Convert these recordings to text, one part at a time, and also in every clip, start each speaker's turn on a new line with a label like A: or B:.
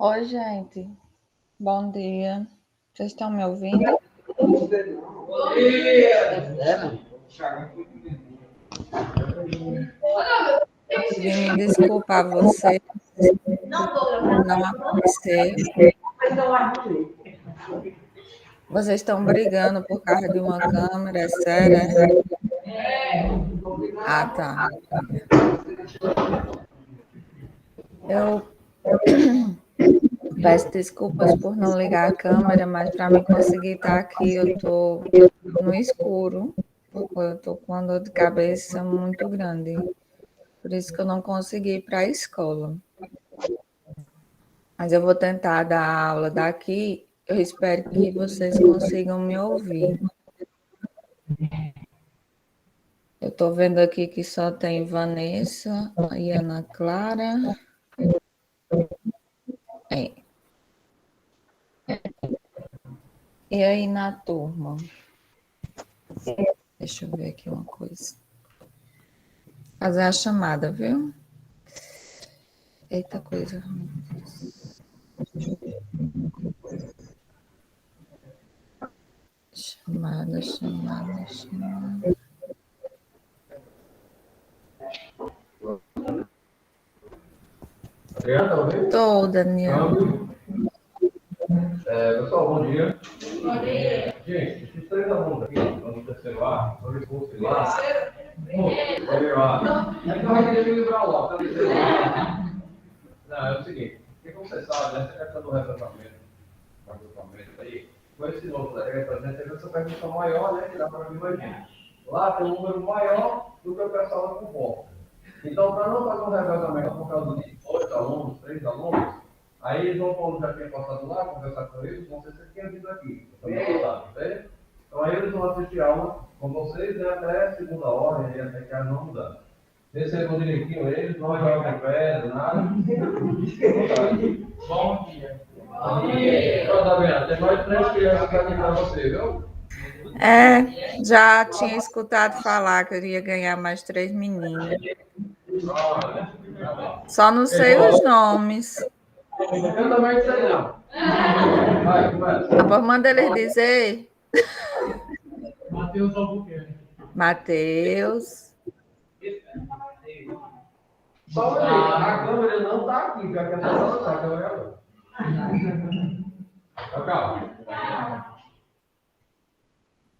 A: Oi, gente. Bom dia. Vocês estão me ouvindo? Vim me desculpar você por não aparecer. Vocês estão brigando por causa de uma câmera, é sério? Ah, tá. Eu peço desculpas por não ligar a câmera, mas para mim conseguir estar aqui, eu tô no escuro, porque eu tô com uma dor de cabeça muito grande. Por isso que eu não consegui ir para a escola. Mas eu vou tentar dar a aula daqui. Eu espero que vocês consigam me ouvir. Eu estou vendo aqui que só tem Vanessa e Ana Clara. É. E aí na turma? Deixa eu ver aqui uma coisa. Fazer a chamada, viu? Eita coisa. Chamada. Tô, Daniel.
B: Pessoal, bom dia. Bom dia. Gente, esses três alunos aqui, no terceiro A, no recurso lá. Primeiro A. Então, vai querer me livrar logo, tá? Terceiro A. Não, é o seguinte, o que você sabe, essa questão do representamento aí, com esse novo representante, teve essa permissão maior, né, que dá para mim mais gente. Lá tem um número maior do que o pessoal da comporta. Então, para não fazer um revezamento por causa de 8 alunos, 3 alunos, aí João Paulo já tinha passado lá, conversar com eles, não sei se ele tinha vindo aqui. Então, aí eles vão assistir aula com vocês, né, até segunda ordem, e até que a não mudar. Recebam direitinho eles, não jogam pedra, nada. Bom dia. Bom dia. Pronto, Adriana, tem mais 3 crianças aqui para você, viu?
A: Já tinha escutado falar que eu ia ganhar mais 3 meninos. Só não sei os nomes.
B: Eu também sei não. Vai, começa.
A: Manda eles dizer.
B: Matheus Albuquerque.
A: Matheus.
B: Só a câmera não está aqui, porque a câmera não está, a câmera é lá. Calma.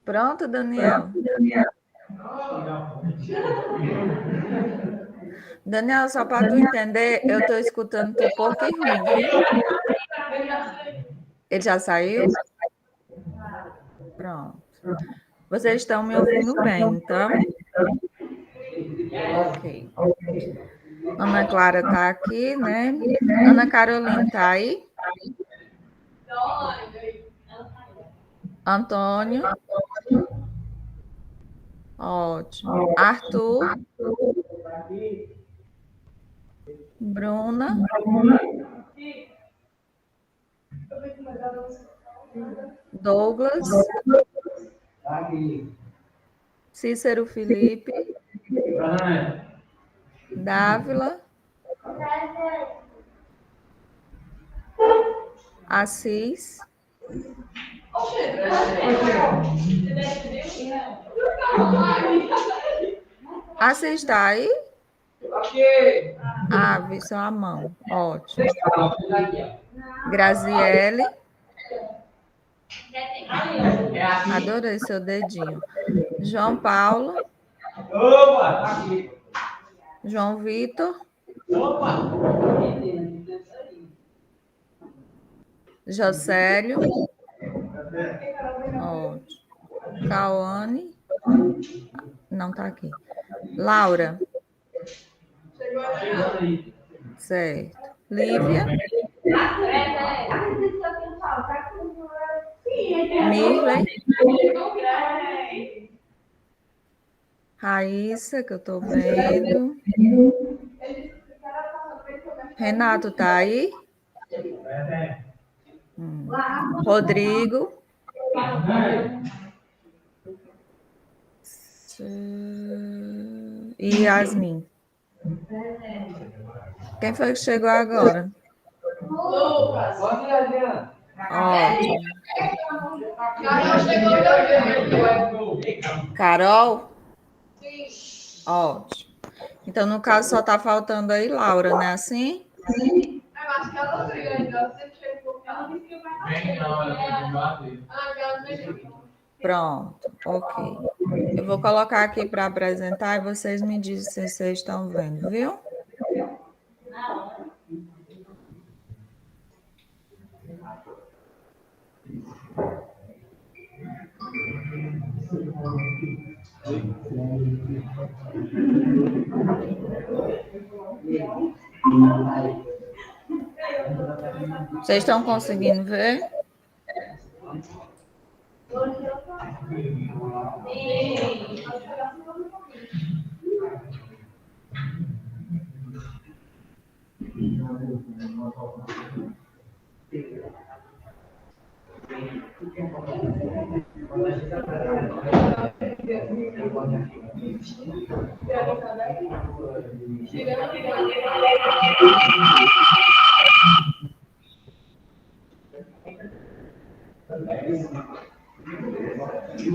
A: Pronto, Daniel. Daniel, só para tu entender, eu estou escutando tu pouco e ruim, viu? Ele já saiu? Pronto. Vocês estão me ouvindo bem, então? Ok. Ana Clara está aqui, né? Ana Carolina está aí? Antônio? Ótimo. Arthur? Bruna? Douglas? Cícero Felipe? Dávila? Assis? Assis está aí? Ah, vi sua mão. Ótimo. Graziele? Adorei seu dedinho. João Paulo? João Vitor? Jocélio? Ótimo. Cauane? Não está aqui. Laura? Certo. Lívia? Mirley? Raíssa, que eu estou vendo. Renato está aí? Rodrigo? E Yasmin? Quem foi que chegou agora?
B: Pode ir, Adriana.
A: Ótimo. Carol? Ótimo. Então, no caso, só está faltando aí Laura, né? Assim?
C: Eu acho que ela veio ainda. Ela sempre chegou. Ela disse que vai
B: Vem, não, ela tem que bater.
C: ela veio.
A: Pronto, ok. Eu vou colocar aqui para apresentar e vocês me dizem se vocês estão vendo, viu? Vocês estão conseguindo ver?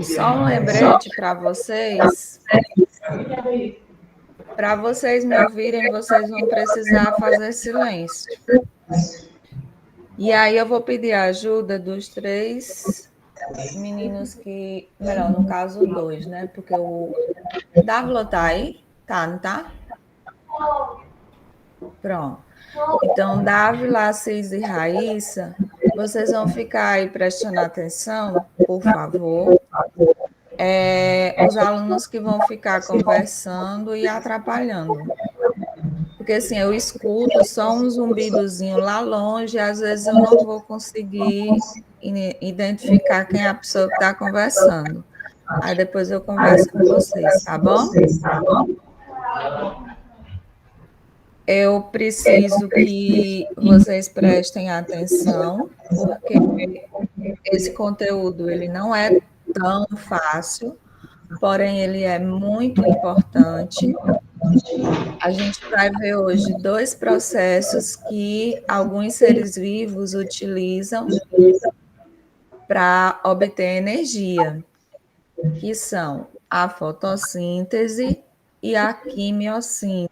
A: Só um lembrete para vocês. Para vocês me ouvirem, vocês vão precisar fazer silêncio. E aí eu vou pedir a ajuda dos 3 meninos que... Melhor, no caso, 2, né? Porque o Dávila tá aí? Tá, não tá? Pronto. Então, Dávila, Assis e Raíssa, vocês vão ficar aí prestando atenção, por favor. Os alunos que vão ficar conversando e atrapalhando. Porque assim, eu escuto só um zumbidozinho lá longe, e às vezes eu não vou conseguir identificar quem é a pessoa que está conversando. Aí depois eu converso com vocês, tá bom? Eu preciso que vocês prestem atenção, porque esse conteúdo ele não é tão fácil, porém ele é muito importante. A gente vai ver hoje 2 processos que alguns seres vivos utilizam para obter energia, que são a fotossíntese e a quimiossíntese.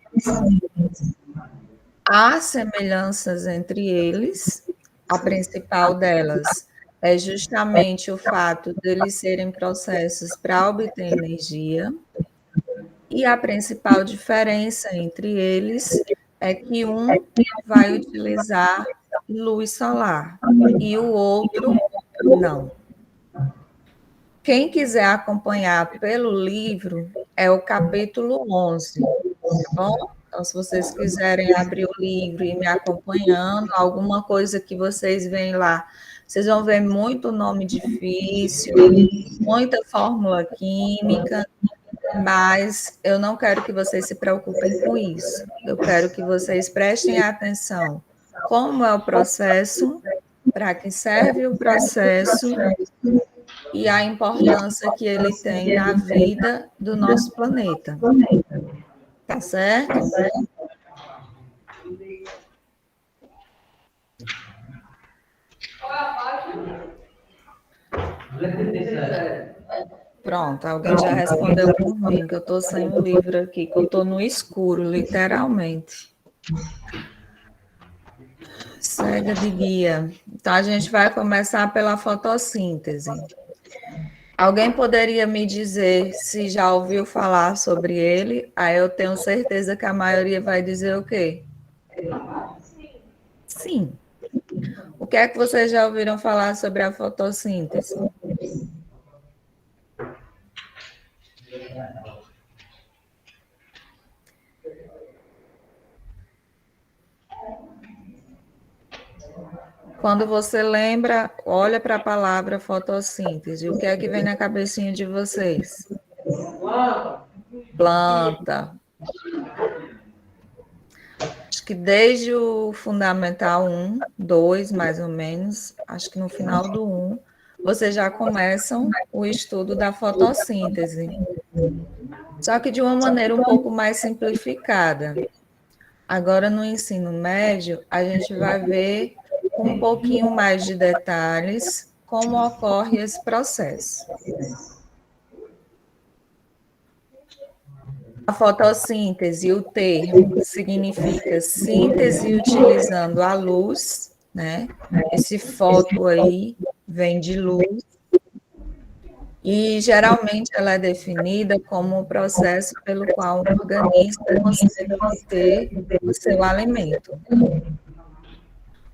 A: Há semelhanças entre eles, a principal delas é justamente o fato deles serem processos para obter energia, e a principal diferença entre eles é que um vai utilizar luz solar e o outro não. Quem quiser acompanhar pelo livro é o capítulo 11, tá bom? Então, se vocês quiserem abrir o livro e me acompanhando, alguma coisa que vocês veem lá, vocês vão ver muito nome difícil, muita fórmula química, mas eu não quero que vocês se preocupem com isso. Eu quero que vocês prestem atenção como é o processo, para que serve o processo e a importância que ele tem na vida do nosso planeta. Tá certo? Pronto, alguém já respondeu por mim, que eu estou sem o livro aqui, que eu estou no escuro, literalmente. Cega de guia. Então, a gente vai começar pela fotossíntese. Alguém poderia me dizer se já ouviu falar sobre ele? Aí eu tenho certeza que a maioria vai dizer o quê? Sim. O que é que vocês já ouviram falar sobre a fotossíntese? Quando você lembra, olha para a palavra fotossíntese. O que é que vem na cabecinha de vocês? Planta. Acho que desde o Fundamental 1, 2, mais ou menos, acho que no final do 1, vocês já começam o estudo da fotossíntese. Só que de uma maneira um pouco mais simplificada. Agora, no ensino médio, a gente vai ver com um pouquinho mais de detalhes como ocorre esse processo. A fotossíntese, o termo, significa síntese utilizando a luz, né? Esse foto aí vem de luz. E geralmente ela é definida como o processo pelo qual um organismo consegue obter o seu alimento.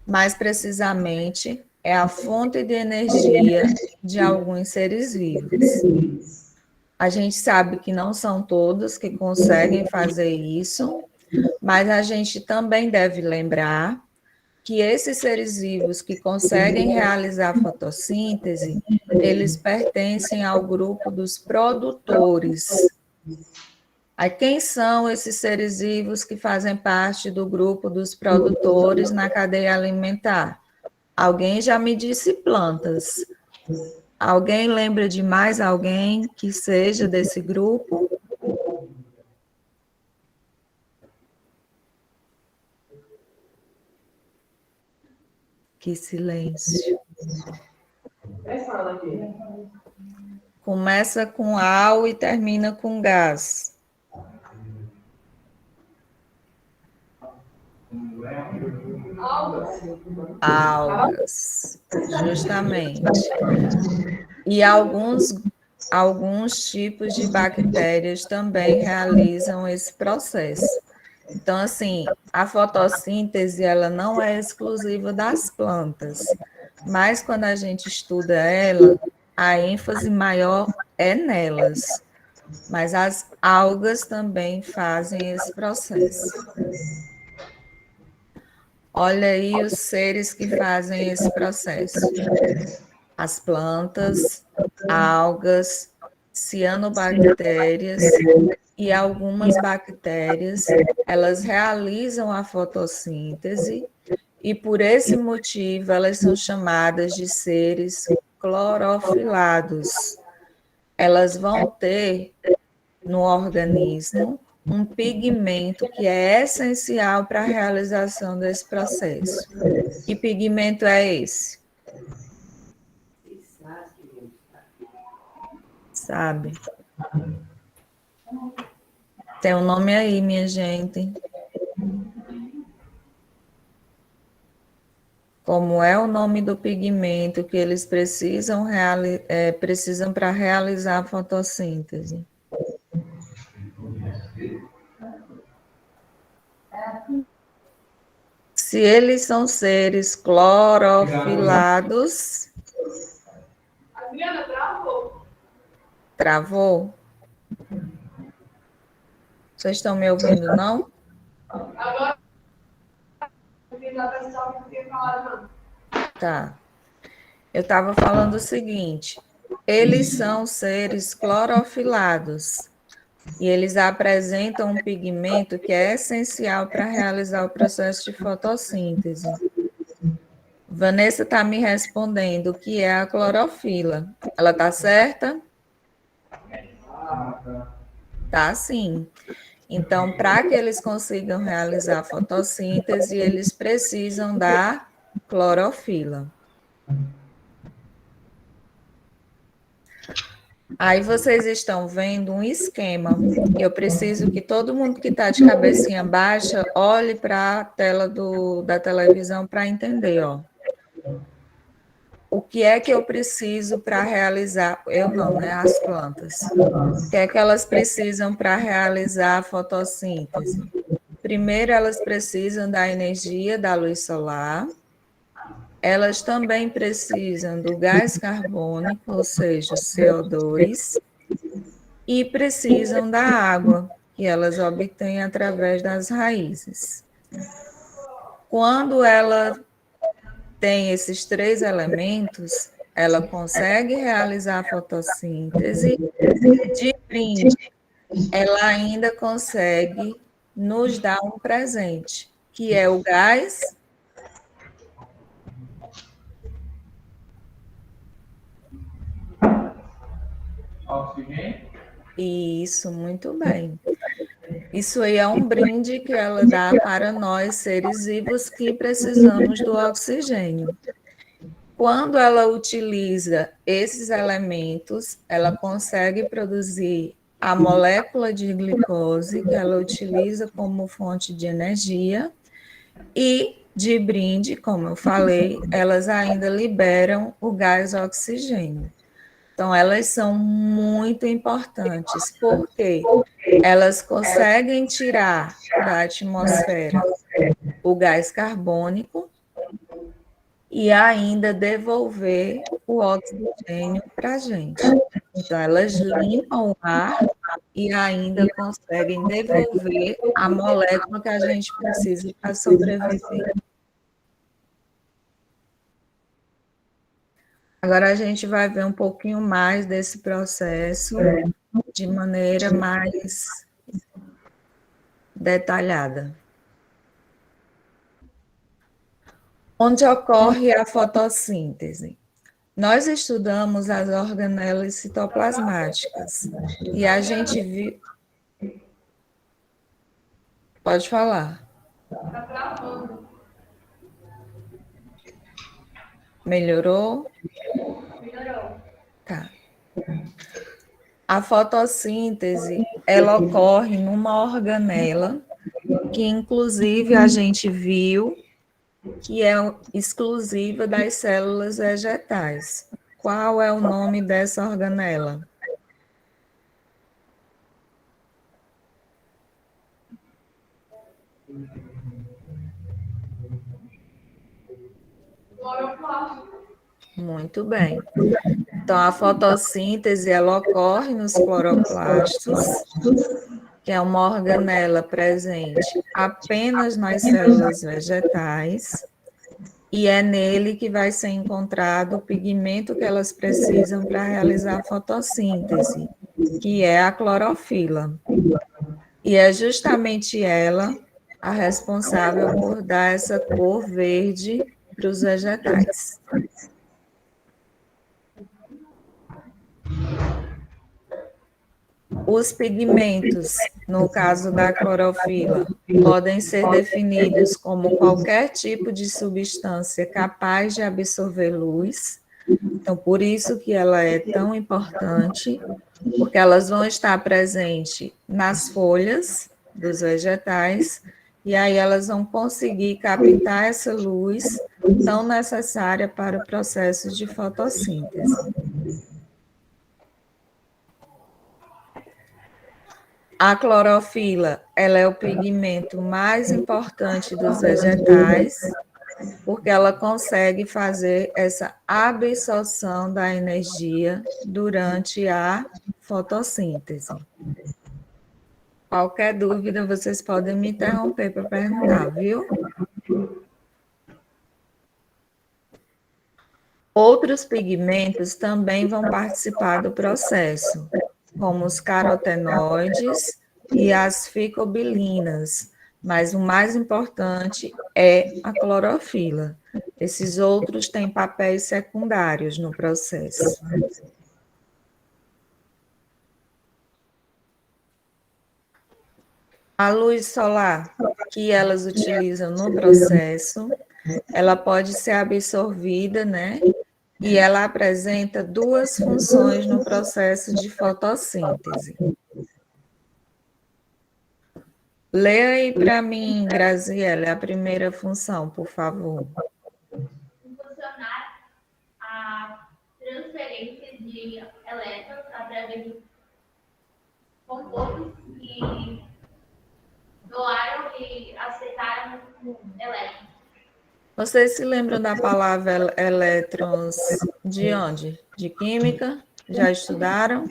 A: Mais precisamente, é a fonte de energia de alguns seres vivos. A gente sabe que não são todos que conseguem fazer isso, mas a gente também deve lembrar que esses seres vivos que conseguem realizar a fotossíntese, eles pertencem ao grupo dos produtores. Aí, quem são esses seres vivos que fazem parte do grupo dos produtores na cadeia alimentar? Alguém já me disse plantas. Alguém lembra de mais alguém que seja desse grupo? Que silêncio. Começa com al e termina com gás. Algas, justamente. E alguns tipos de bactérias também realizam esse processo. Então, assim, a fotossíntese, ela não é exclusiva das plantas, mas quando a gente estuda ela, a ênfase maior é nelas. Mas as algas também fazem esse processo. Olha aí os seres que fazem esse processo. As plantas, algas, cianobactérias e algumas bactérias, elas realizam a fotossíntese e por esse motivo elas são chamadas de seres clorofilados. Elas vão ter no organismo um pigmento que é essencial para a realização desse processo. Que pigmento é esse? Sabe? Tem um nome aí, minha gente. Como é o nome do pigmento que eles precisam para realizar a fotossíntese? Se eles são seres clorofilados.
C: Adriana, travou.
A: Travou? Vocês estão me ouvindo, não?
C: Agora, não tinha falado, não.
A: Tá. Eu estava falando o seguinte: eles são seres clorofilados e eles apresentam um pigmento que é essencial para realizar o processo de fotossíntese. Vanessa está me respondendo que é a clorofila. Ela está certa? Tá, sim. Então, para que eles consigam realizar a fotossíntese, eles precisam da clorofila. Aí vocês estão vendo um esquema. Eu preciso que todo mundo que está de cabecinha baixa olhe para a tela da televisão para entender, ó. O que é que eu preciso para realizar? Eu não, né? As plantas. O que é que elas precisam para realizar a fotossíntese? Primeiro, elas precisam da energia da luz solar. Elas também precisam do gás carbônico, ou seja, CO2, e precisam da água, que elas obtêm através das raízes. Quando ela tem esses três elementos, ela consegue realizar a fotossíntese, de brinde, ela ainda consegue nos dar um presente, que é o gás
B: Oxigênio.
A: Isso, muito bem. Isso aí é um brinde que ela dá para nós, seres vivos, que precisamos do oxigênio. Quando ela utiliza esses elementos, ela consegue produzir a molécula de glicose, que ela utiliza como fonte de energia, e de brinde, como eu falei, elas ainda liberam o gás oxigênio. Então, elas são muito importantes, porque elas conseguem tirar da atmosfera o gás carbônico e ainda devolver o oxigênio para a gente. Então, elas limpam o ar e ainda conseguem devolver a molécula que a gente precisa para sobreviver. Agora a gente vai ver um pouquinho mais desse processo de maneira mais detalhada. Onde ocorre a fotossíntese? Nós estudamos as organelas citoplasmáticas e a gente viu. Pode falar.
C: Tá travando.
A: Melhorou?
C: Melhorou.
A: Tá. A fotossíntese, ela ocorre numa organela que, inclusive, a gente viu que é exclusiva das células vegetais. Qual é o nome dessa organela?
C: Cloroplasto.
A: Muito bem. Então, a fotossíntese, ela ocorre nos cloroplastos, que é uma organela presente apenas nas células vegetais, e é nele que vai ser encontrado o pigmento que elas precisam para realizar a fotossíntese, que é a clorofila. E é justamente ela a responsável por dar essa cor verde para os vegetais. Os pigmentos, no caso da clorofila, podem ser definidos como qualquer tipo de substância capaz de absorver luz. Então, por isso que ela é tão importante, porque elas vão estar presentes nas folhas dos vegetais, e aí elas vão conseguir captar essa luz tão necessária para o processo de fotossíntese. A clorofila, ela é o pigmento mais importante dos vegetais, porque ela consegue fazer essa absorção da energia durante a fotossíntese. Qualquer dúvida, vocês podem me interromper para perguntar, viu? Outros pigmentos também vão participar do processo, como os carotenoides e as ficobilinas, mas o mais importante é a clorofila. Esses outros têm papéis secundários no processo. A luz solar que elas utilizam no processo, ela pode ser absorvida, né? E ela apresenta duas funções no processo de fotossíntese. Leia aí para mim, Graziela, a primeira função, por favor.
C: Funcionar a transferência de elétrons através de compostos que doaram e aceitaram elétrons.
A: Vocês se lembram da palavra elétrons de onde? De química? Já estudaram?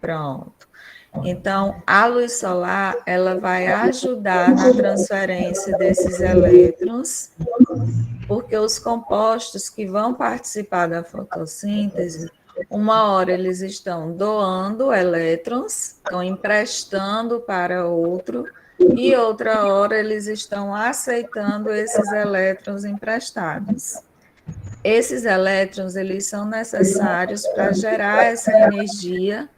A: Pronto. Então, a luz solar, ela vai ajudar na transferência desses elétrons, porque os compostos que vão participar da fotossíntese, uma hora eles estão doando elétrons, estão emprestando para outro, e outra hora eles estão aceitando esses elétrons emprestados. Esses elétrons, eles são necessários para gerar essa energia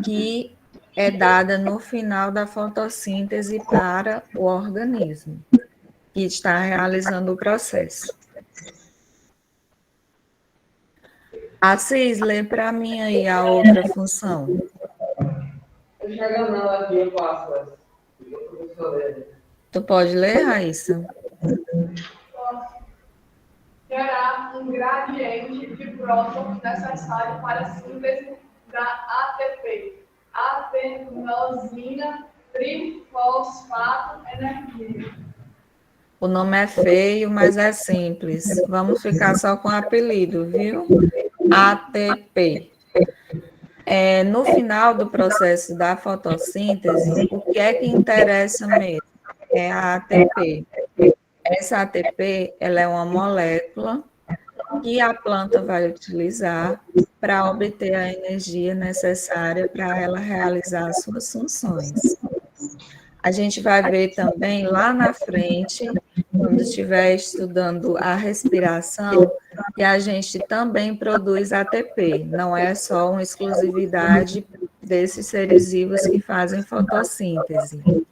A: que é dada no final da fotossíntese para o organismo que está realizando o processo. Assis, lê para mim aí a outra função.
B: Enxerga não, aqui eu passo essa.
A: Tu pode ler, Raíssa?
C: Gerar um gradiente de próton necessário para a síntese da ATP, adenosina trifosfato energia.
A: O nome é feio, mas é simples. Vamos ficar só com o apelido, viu? ATP. No final do processo da fotossíntese, o que é que interessa mesmo? É a ATP. Essa ATP, ela é uma molécula que a planta vai utilizar para obter a energia necessária para ela realizar as suas funções. A gente vai ver também lá na frente, quando estiver estudando a respiração, que a gente também produz ATP, não é só uma exclusividade desses seres vivos que fazem fotossíntese.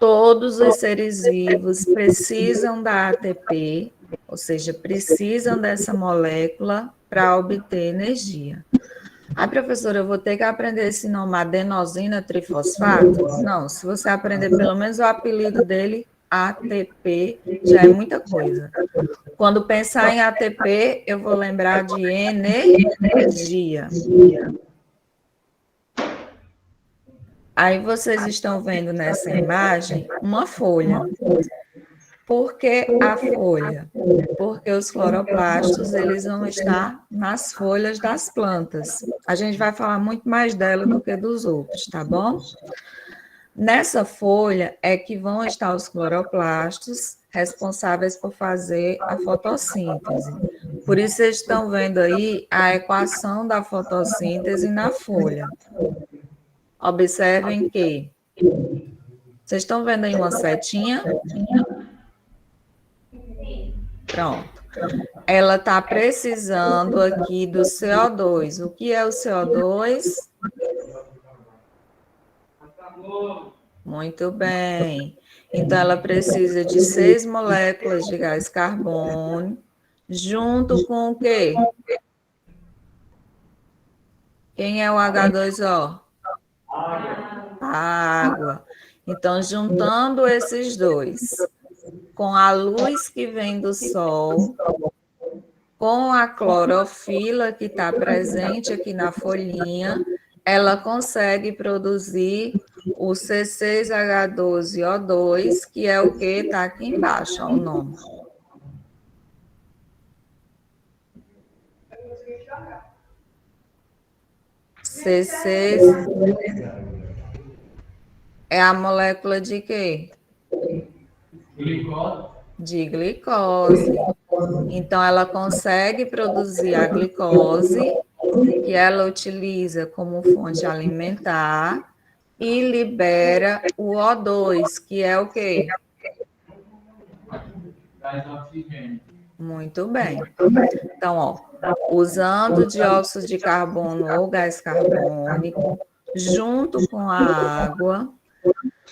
A: Todos os seres vivos precisam da ATP, ou seja, precisam dessa molécula para obter energia. Professora, eu vou ter que aprender esse nome, adenosina trifosfato? Não, se você aprender pelo menos o apelido dele, ATP, já é muita coisa. Quando pensar em ATP, eu vou lembrar de energia. Aí vocês estão vendo nessa imagem uma folha. Por que a folha? Porque os cloroplastos, eles vão estar nas folhas das plantas. A gente vai falar muito mais dela do que dos outros, tá bom? Nessa folha é que vão estar os cloroplastos responsáveis por fazer a fotossíntese. Por isso vocês estão vendo aí a equação da fotossíntese na folha. Observem que vocês estão vendo aí uma setinha? Pronto. Ela está precisando aqui do CO2. O que é o CO2? Muito bem. Então, ela precisa de 6 moléculas de gás carbônico, junto com o quê? Quem é o H2O? A água. Então, juntando esses dois, com a luz que vem do sol, com a clorofila que está presente aqui na folhinha, ela consegue produzir o C6H12O2, que é o que está aqui embaixo, ó, o nome. C6 é a molécula de quê?
B: Glicose.
A: De glicose. Então, ela consegue produzir a glicose, que ela utiliza como fonte alimentar, e libera o O2, que é o quê?
B: Gás oxigênio.
A: Muito bem. Então, ó, usando dióxido de carbono ou gás carbônico, junto com a água,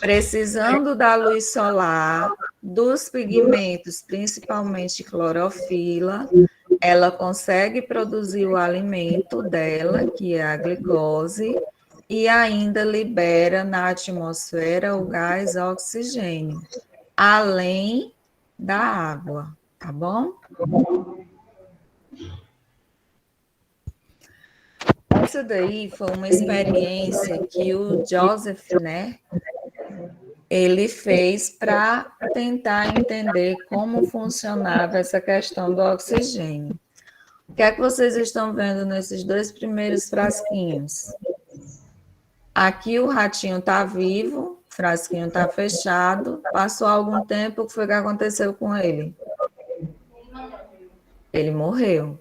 A: precisando da luz solar, dos pigmentos, principalmente clorofila, ela consegue produzir o alimento dela, que é a glicose, e ainda libera na atmosfera o gás oxigênio, além da água, tá bom? Essa daí foi uma experiência que o Joseph, né, ele fez para tentar entender como funcionava essa questão do oxigênio. O que é que vocês estão vendo nesses 2 primeiros frasquinhos? Aqui o ratinho está vivo, o frasquinho está fechado. Passou algum tempo, o que foi que aconteceu com ele? Ele morreu.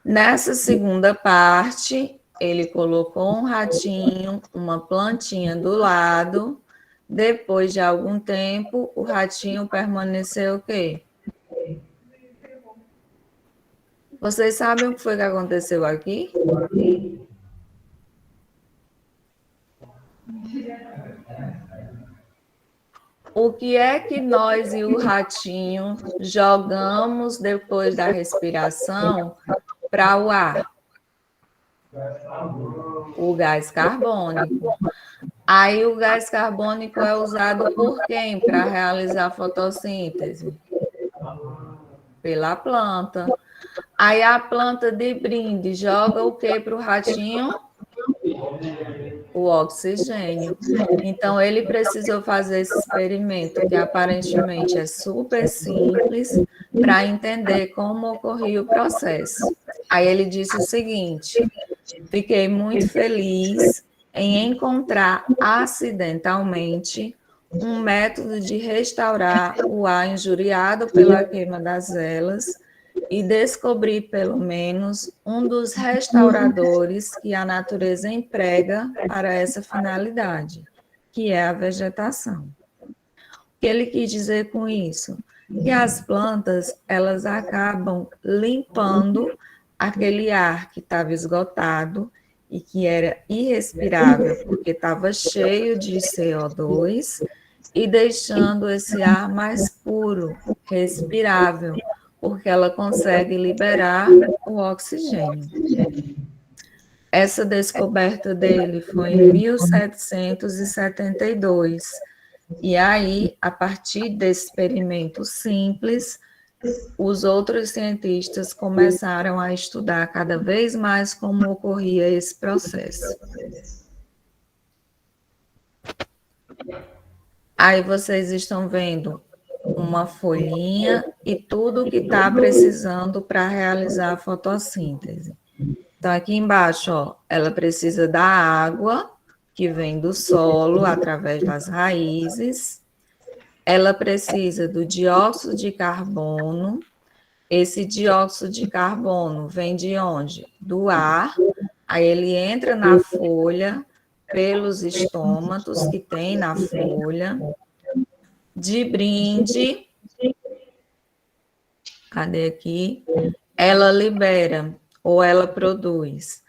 A: Nessa segunda parte, ele colocou um ratinho, uma plantinha do lado. Depois de algum tempo, o ratinho permaneceu o quê? Vocês sabem o que foi que aconteceu aqui? O que é que nós e o ratinho jogamos depois da respiração para o ar? O gás carbônico. Aí o gás carbônico é usado por quem para realizar a fotossíntese? Pela planta. Aí a planta de brinde joga o que para o ratinho? O oxigênio. Então, ele precisou fazer esse experimento, que aparentemente é super simples, para entender como ocorria o processo. Aí ele disse o seguinte: fiquei muito feliz em encontrar acidentalmente um método de restaurar o ar injuriado pela queima das velas e descobri pelo menos um dos restauradores que a natureza emprega para essa finalidade, que é a vegetação. O que ele quis dizer com isso? Que as plantas, elas acabam limpando aquele ar que estava esgotado e que era irrespirável, porque estava cheio de CO2, e deixando esse ar mais puro, respirável, porque ela consegue liberar o oxigênio. Essa descoberta dele foi em 1772. E aí, a partir desse experimento simples, os outros cientistas começaram a estudar cada vez mais como ocorria esse processo. Aí vocês estão vendo uma folhinha e tudo que está precisando para realizar a fotossíntese. Então, aqui embaixo, ó, ela precisa da água, que vem do solo, através das raízes. Ela precisa do dióxido de carbono. Esse dióxido de carbono vem de onde? Do ar. Aí ele entra na folha, pelos estômatos que tem na folha. De brinde, cadê aqui? Ela libera ou ela produz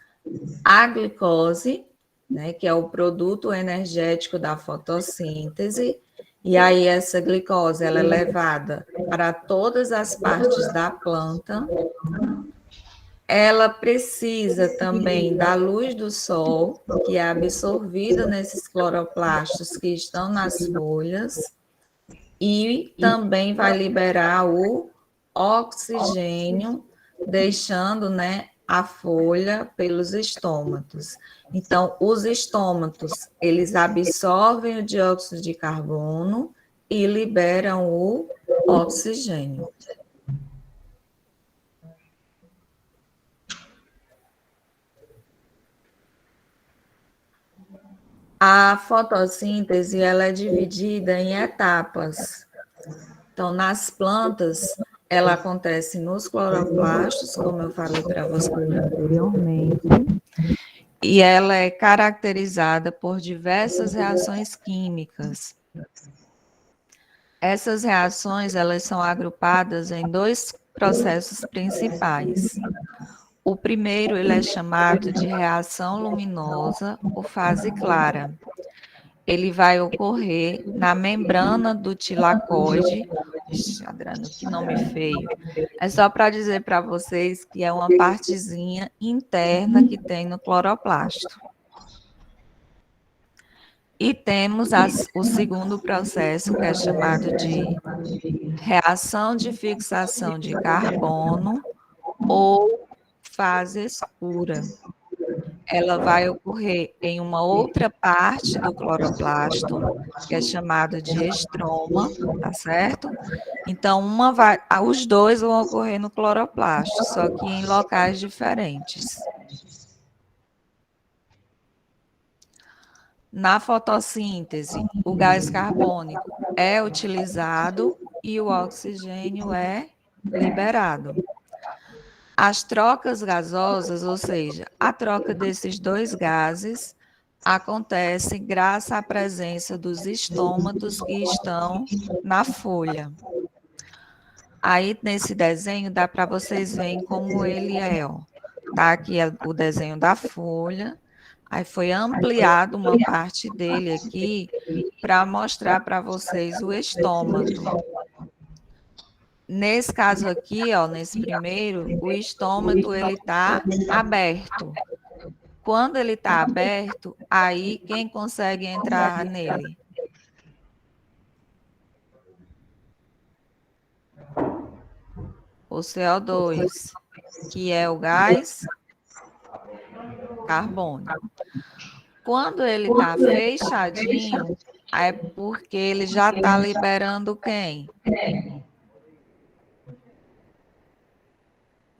A: a glicose, né, que é o produto energético da fotossíntese, e aí essa glicose ela é levada para todas as partes da planta. Ela precisa também da luz do sol, que é absorvida nesses cloroplastos que estão nas folhas, e também vai liberar o oxigênio, deixando, né, a folha pelos estômatos. Então, os estômatos, eles absorvem o dióxido de carbono e liberam o oxigênio. A fotossíntese, ela é dividida em etapas. Então, nas plantas, ela acontece nos cloroplastos, como eu falei para vocês anteriormente, e ela é caracterizada por diversas reações químicas. Essas reações, elas são agrupadas em dois processos principais. O primeiro, ele é chamado de reação luminosa ou fase clara. Ele vai ocorrer na membrana do tilacoide. Adrano, que nome feio. É só para dizer para vocês que é uma partezinha interna que tem no cloroplasto. E temos o segundo processo, que é chamado de reação de fixação de carbono ou fase escura. Ela vai ocorrer em uma outra parte do cloroplasto, que é chamado de estroma, tá certo? Então, os dois vão ocorrer no cloroplasto, só que em locais diferentes. Na fotossíntese, o gás carbônico é utilizado e o oxigênio é liberado. As trocas gasosas, ou seja, a troca desses dois gases, acontece graças à presença dos estômatos que estão na folha. Aí, nesse desenho, dá para vocês verem como ele é, ó. Tá aqui o desenho da folha. Aí foi ampliado uma parte dele aqui para mostrar para vocês o estômago. Nesse caso aqui, ó, nesse primeiro, o estômago ele está aberto. Quando ele está aberto, aí quem consegue entrar nele? O CO2, que é o gás carbônico. Quando ele está fechadinho, é porque ele já está liberando quem?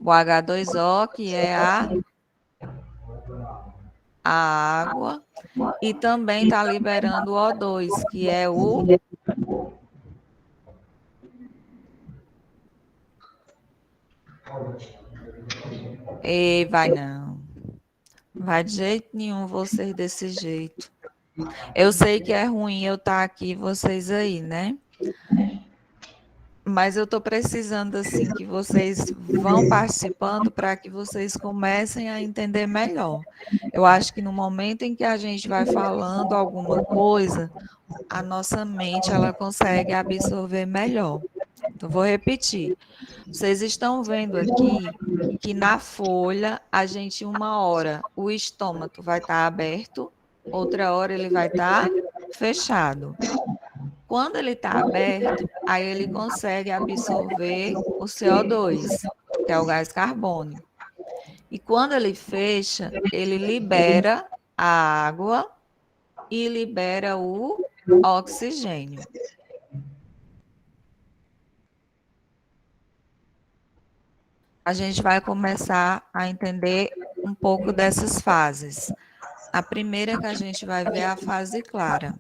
A: O H2O, que é a água, e também está liberando o O2, que é o E vai não. Vai de jeito nenhum vocês desse jeito. Eu sei que é ruim eu estar aqui vocês aí, né? Mas eu estou precisando, assim, que vocês vão participando para que vocês comecem a entender melhor. Eu acho que no momento em que a gente vai falando alguma coisa, a nossa mente, ela consegue absorver melhor. Então, vou repetir. Vocês estão vendo aqui que na folha, a gente, uma hora, o estômago vai estar aberto, outra hora ele vai estar fechado. Quando ele está aberto, aí ele consegue absorver o CO2, que é o gás carbônico. E quando ele fecha, ele libera a água e libera o oxigênio. A gente vai começar a entender um pouco dessas fases. A primeira que a gente vai ver é a fase clara.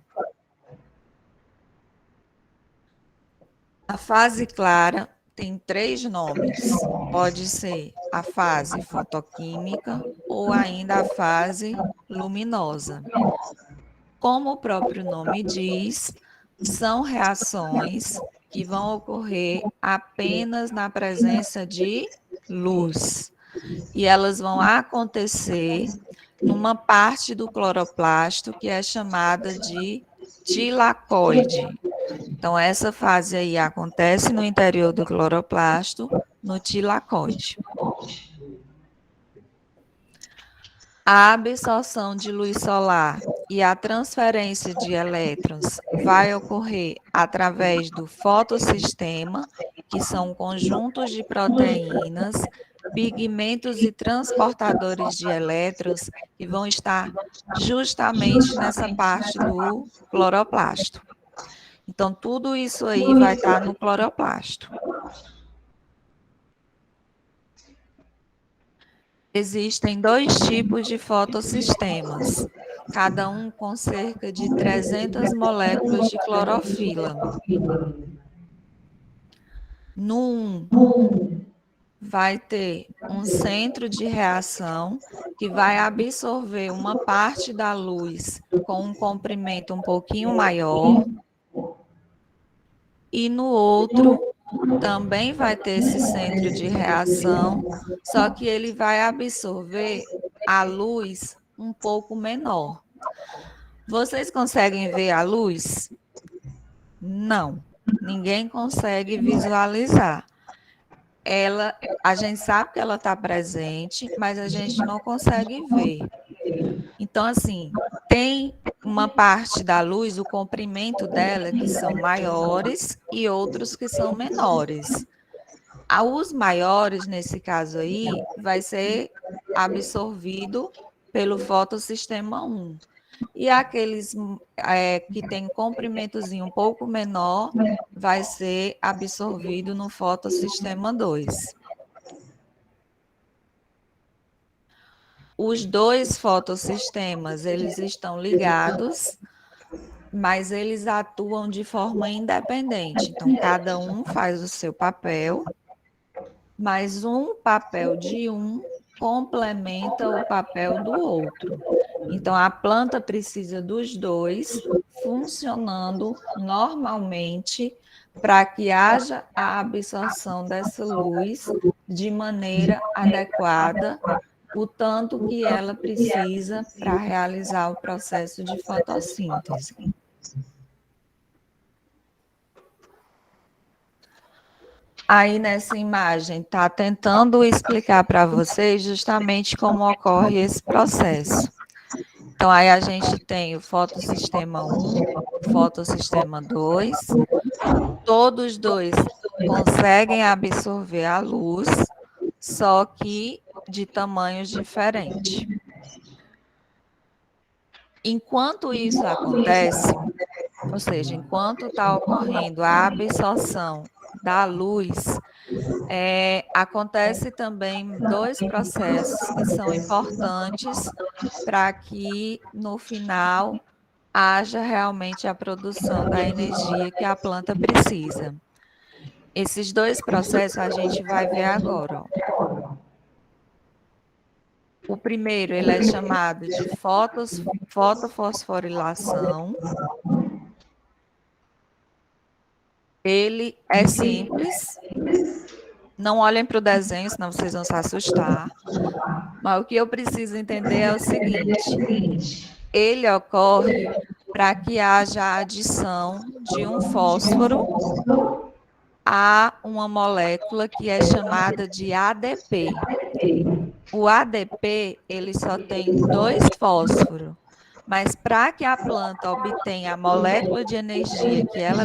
A: A fase clara tem 3 nomes. Pode ser a fase fotoquímica ou ainda a fase luminosa. Como o próprio nome diz, são reações que vão ocorrer apenas na presença de luz. E elas vão acontecer numa parte do cloroplasto que é chamada de tilacoide. Então, essa fase aí acontece no interior do cloroplasto, no tilacoide. A absorção de luz solar e a transferência de elétrons vai ocorrer através do fotossistema, que são conjuntos de proteínas, pigmentos e transportadores de elétrons que vão estar justamente nessa parte do cloroplasto. Então, tudo isso aí vai estar no cloroplasto. Existem 2 tipos de fotossistemas, cada um com cerca de 300 moléculas de clorofila. No 1, vai ter um centro de reação que vai absorver uma parte da luz com um comprimento um pouquinho maior. E no outro também vai ter esse centro de reação, só que ele vai absorver a luz um pouco menor. Vocês conseguem ver a luz? Não, ninguém consegue visualizar. A gente sabe que ela está presente, mas a gente não consegue ver. Então, assim, tem uma parte da luz, o comprimento dela, que são maiores e outros que são menores. Os maiores, nesse caso aí, vai ser absorvido pelo fotossistema 1. E aqueles que têm comprimentozinho um pouco menor, vai ser absorvido no fotossistema 2. Os 2 fotossistemas, eles estão ligados, mas eles atuam de forma independente. Então, cada um faz o seu papel, mas um papel de um complementa o papel do outro. Então, a planta precisa dos 2 funcionando normalmente para que haja a absorção dessa luz de maneira adequada o tanto que ela precisa para realizar o processo de fotossíntese. Aí nessa imagem está tentando explicar para vocês justamente como ocorre esse processo. Então, aí a gente tem o fotossistema 1, o fotossistema 2, todos dois conseguem absorver a luz, só que de tamanhos diferentes. Enquanto isso acontece, ou seja, enquanto está ocorrendo a absorção da luz, acontece também dois processos que são importantes para que, no final, haja realmente a produção da energia que a planta precisa. Esses dois processos a gente vai ver agora. Ó. O primeiro, ele é chamado de fotofosforilação. Ele é simples. Não olhem para o desenho, senão vocês vão se assustar. Mas o que eu preciso entender é o seguinte. Ele ocorre para que haja a adição de um fósforo a uma molécula que é chamada de ADP. O ADP, ele só tem 2 fósforos, mas para que a planta obtenha a molécula de energia que ela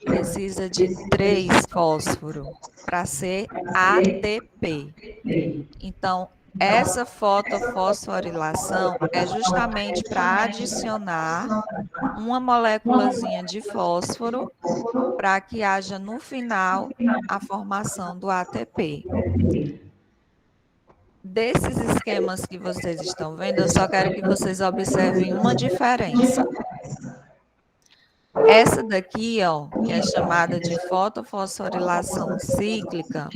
A: precisa de 3 fósforos para ser ATP. Então, essa fotofosforilação é justamente para adicionar uma moléculazinha de fósforo para que haja no final a formação do ATP. Desses esquemas que vocês estão vendo, eu só quero que vocês observem uma diferença. Essa daqui, ó, que é chamada de fotofosforilação cíclica,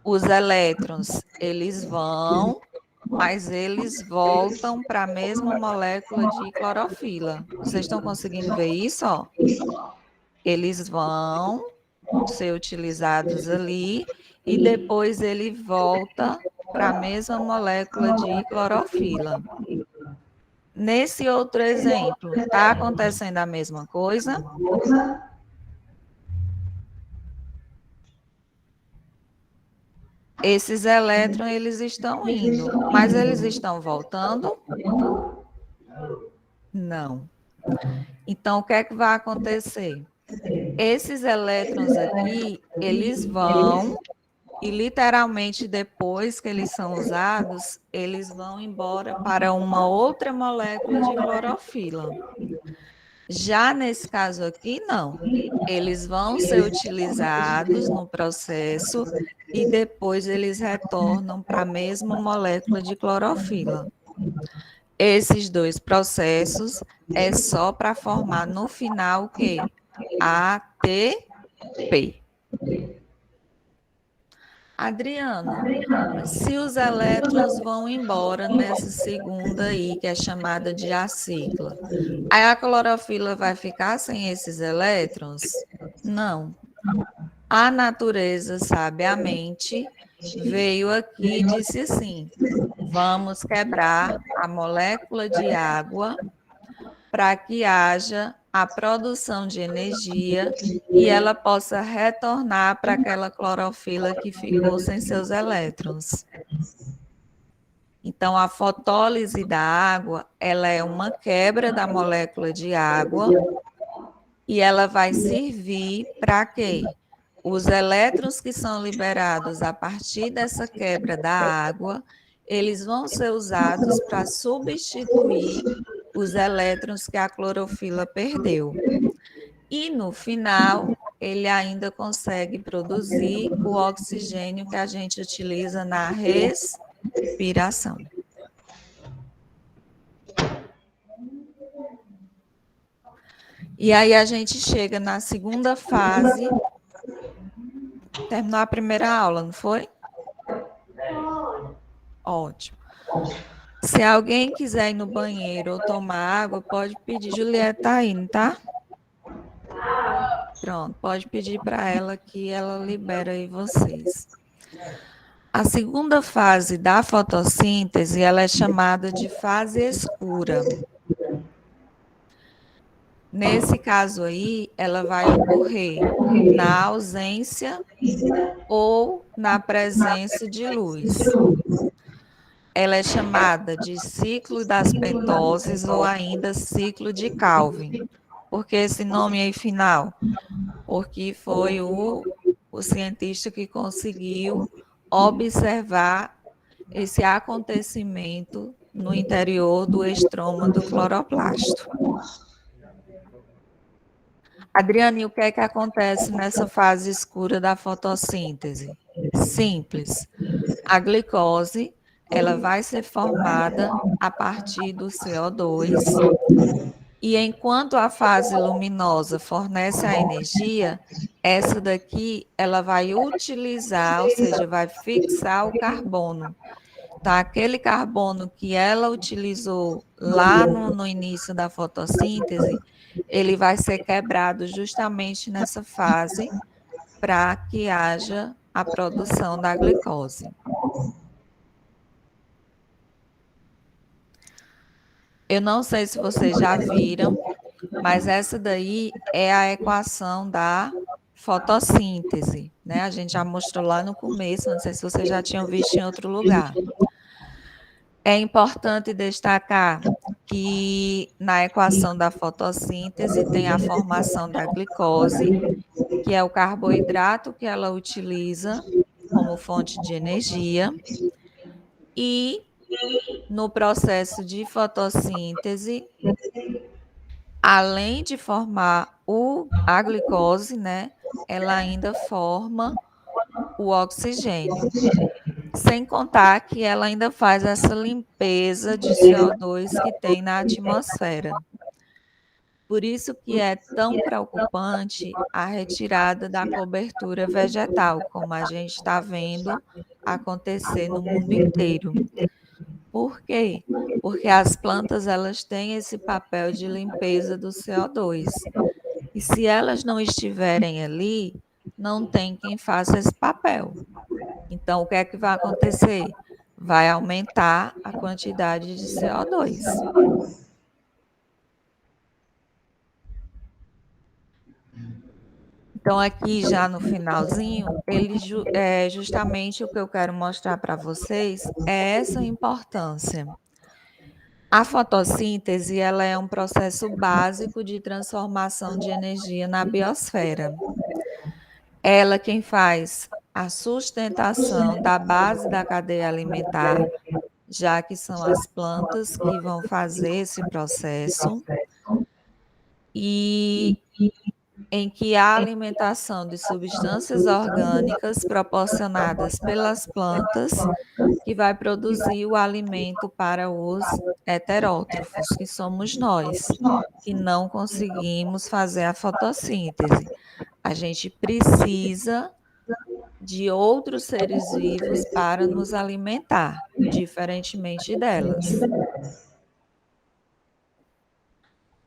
A: os elétrons, eles vão, mas eles voltam para a mesma molécula de clorofila. Vocês estão conseguindo ver isso, ó? Eles vão ser utilizados ali e depois ele volta para a mesma molécula de clorofila. Nesse outro exemplo, está acontecendo a mesma coisa? Esses elétrons, eles estão indo, mas eles estão voltando? Não. Então, o que é que vai acontecer? Esses elétrons aqui, eles vão e literalmente depois que eles são usados, eles vão embora para uma outra molécula de clorofila. Já nesse caso aqui, não. Eles vão ser utilizados no processo e depois eles retornam para a mesma molécula de clorofila. Esses dois processos é só para formar no final o quê? ATP. Adriana, se os elétrons vão embora nessa segunda aí, que é chamada de acicla, aí a clorofila vai ficar sem esses elétrons? Não. A natureza, sabiamente, veio aqui e disse assim, vamos quebrar a molécula de água para que haja a produção de energia e ela possa retornar para aquela clorofila que ficou sem seus elétrons. Então, a fotólise da água, ela é uma quebra da molécula de água e ela vai servir para quê? Os elétrons que são liberados a partir dessa quebra da água, eles vão ser usados para substituir os elétrons que a clorofila perdeu. E, no final, ele ainda consegue produzir o oxigênio que a gente utiliza na respiração. E aí a gente chega na segunda fase. Terminou a primeira aula, não foi? Ótimo. Se alguém quiser ir no banheiro ou tomar água, pode pedir. Julieta está indo, tá? Pronto, pode pedir para ela que ela libera aí vocês. A segunda fase da fotossíntese, ela é chamada de fase escura. Nesse caso aí, ela vai ocorrer na ausência ou na presença de luz. Ela é chamada de ciclo das pentoses ou ainda ciclo de Calvin. Por que esse nome aí final? Porque foi o cientista que conseguiu observar esse acontecimento no interior do estroma do cloroplasto. Adriane, o que é que acontece nessa fase escura da fotossíntese? Simples. A glicose, ela vai ser formada a partir do CO2, e enquanto a fase luminosa fornece a energia, essa daqui, ela vai utilizar, ou seja, vai fixar o carbono. Tá? Aquele carbono que ela utilizou lá no início da fotossíntese, ele vai ser quebrado justamente nessa fase para que haja a produção da glicose. Eu não sei se vocês já viram, mas essa daí é a equação da fotossíntese, né? A gente já mostrou lá no começo, não sei se vocês já tinham visto em outro lugar. É importante destacar que na equação da fotossíntese tem a formação da glicose, que é o carboidrato que ela utiliza como fonte de energia, e no processo de fotossíntese, além de formar a glicose, né, ela ainda forma o oxigênio. Sem contar que ela ainda faz essa limpeza de CO2 que tem na atmosfera. Por isso que é tão preocupante a retirada da cobertura vegetal, como a gente está vendo acontecer no mundo inteiro. Por quê? Porque as plantas elas têm esse papel de limpeza do CO2. E se elas não estiverem ali, não tem quem faça esse papel. Então, o que é que vai acontecer? Vai aumentar a quantidade de CO2. Então, aqui já no finalzinho, justamente o que eu quero mostrar para vocês é essa importância. A fotossíntese, ela é um processo básico de transformação de energia na biosfera. Ela quem faz a sustentação da base da cadeia alimentar, já que são as plantas que vão fazer esse processo, e em que a alimentação de substâncias orgânicas proporcionadas pelas plantas que vai produzir o alimento para os heterótrofos, que somos nós, que não conseguimos fazer a fotossíntese. A gente precisa de outros seres vivos para nos alimentar, diferentemente delas.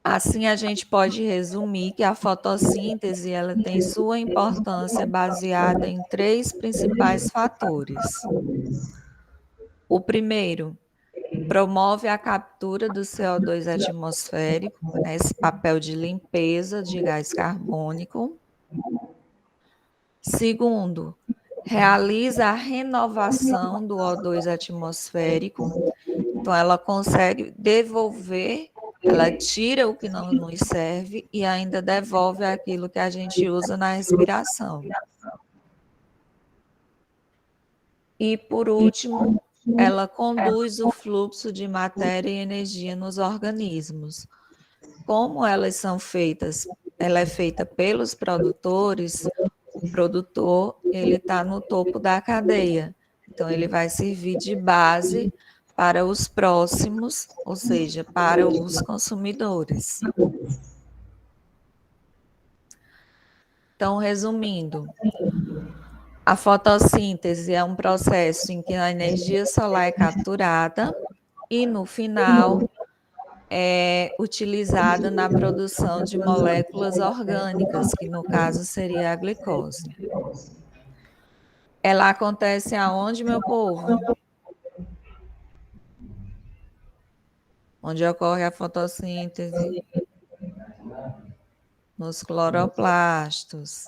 A: Assim, a gente pode resumir que a fotossíntese ela tem sua importância baseada em 3 principais fatores. O primeiro, promove a captura do CO2 atmosférico, né, esse papel de limpeza de gás carbônico. Segundo, realiza a renovação do O2 atmosférico, então ela consegue devolver, ela tira o que não nos serve e ainda devolve aquilo que a gente usa na respiração. E, por último, ela conduz o fluxo de matéria e energia nos organismos. Como elas são feitas, ela é feita pelos produtores, o produtor ele está no topo da cadeia, então ele vai servir de base para os próximos, ou seja, para os consumidores. Então, resumindo, a fotossíntese é um processo em que a energia solar é capturada e, no final, é utilizada na produção de moléculas orgânicas, que no caso seria a glicose. Ela acontece aonde, meu povo? Onde ocorre a fotossíntese? Nos cloroplastos.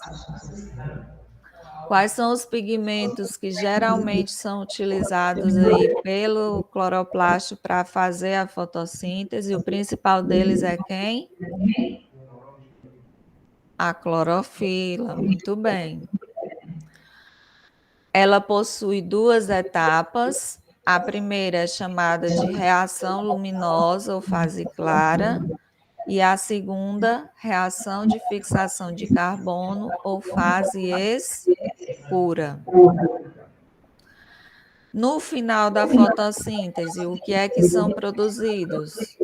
A: Quais são os pigmentos que geralmente são utilizados aí pelo cloroplasto para fazer a fotossíntese? O principal deles é quem? A clorofila, muito bem. Ela possui duas etapas. A primeira é chamada de reação luminosa ou fase clara, e a segunda, reação de fixação de carbono ou fase escura. No final da fotossíntese, o que é que são produzidos?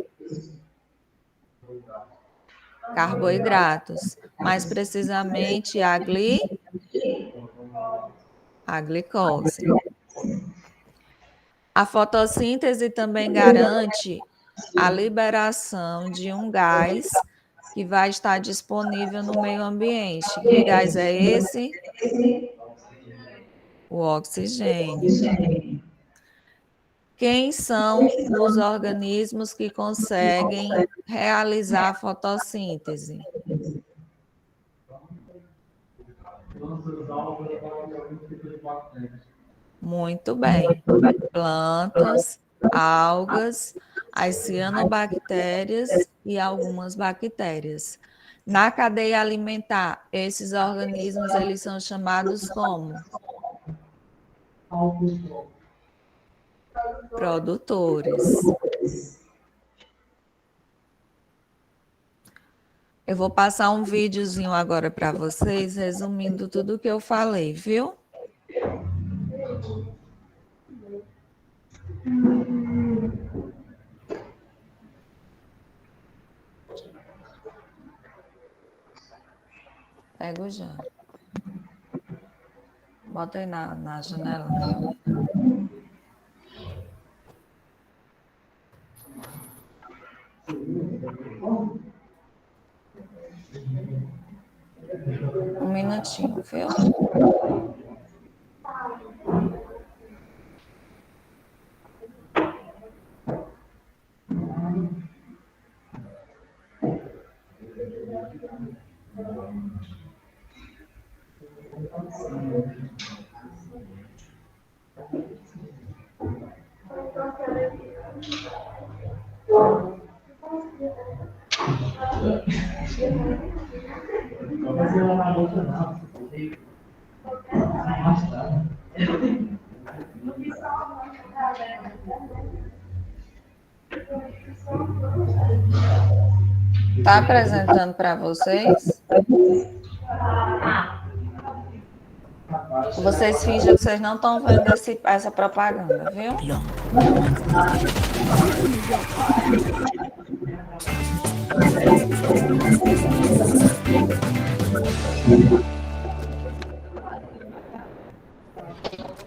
A: Carboidratos, mais precisamente a glicose. A fotossíntese também garante a liberação de um gás que vai estar disponível no meio ambiente. Que gás é esse? O oxigênio. Quem são os organismos que conseguem realizar a fotossíntese? Muito bem. Plantas, algas, as cianobactérias e algumas bactérias. Na cadeia alimentar, esses organismos eles são chamados como? Produtores. Eu vou passar um videozinho agora para vocês, resumindo tudo o que eu falei, viu? Pego já. Bota aí na janela. Um minutinho, viu? Tá apresentando para vocês? Vocês fingem que vocês não estão vendo essa propaganda, viu?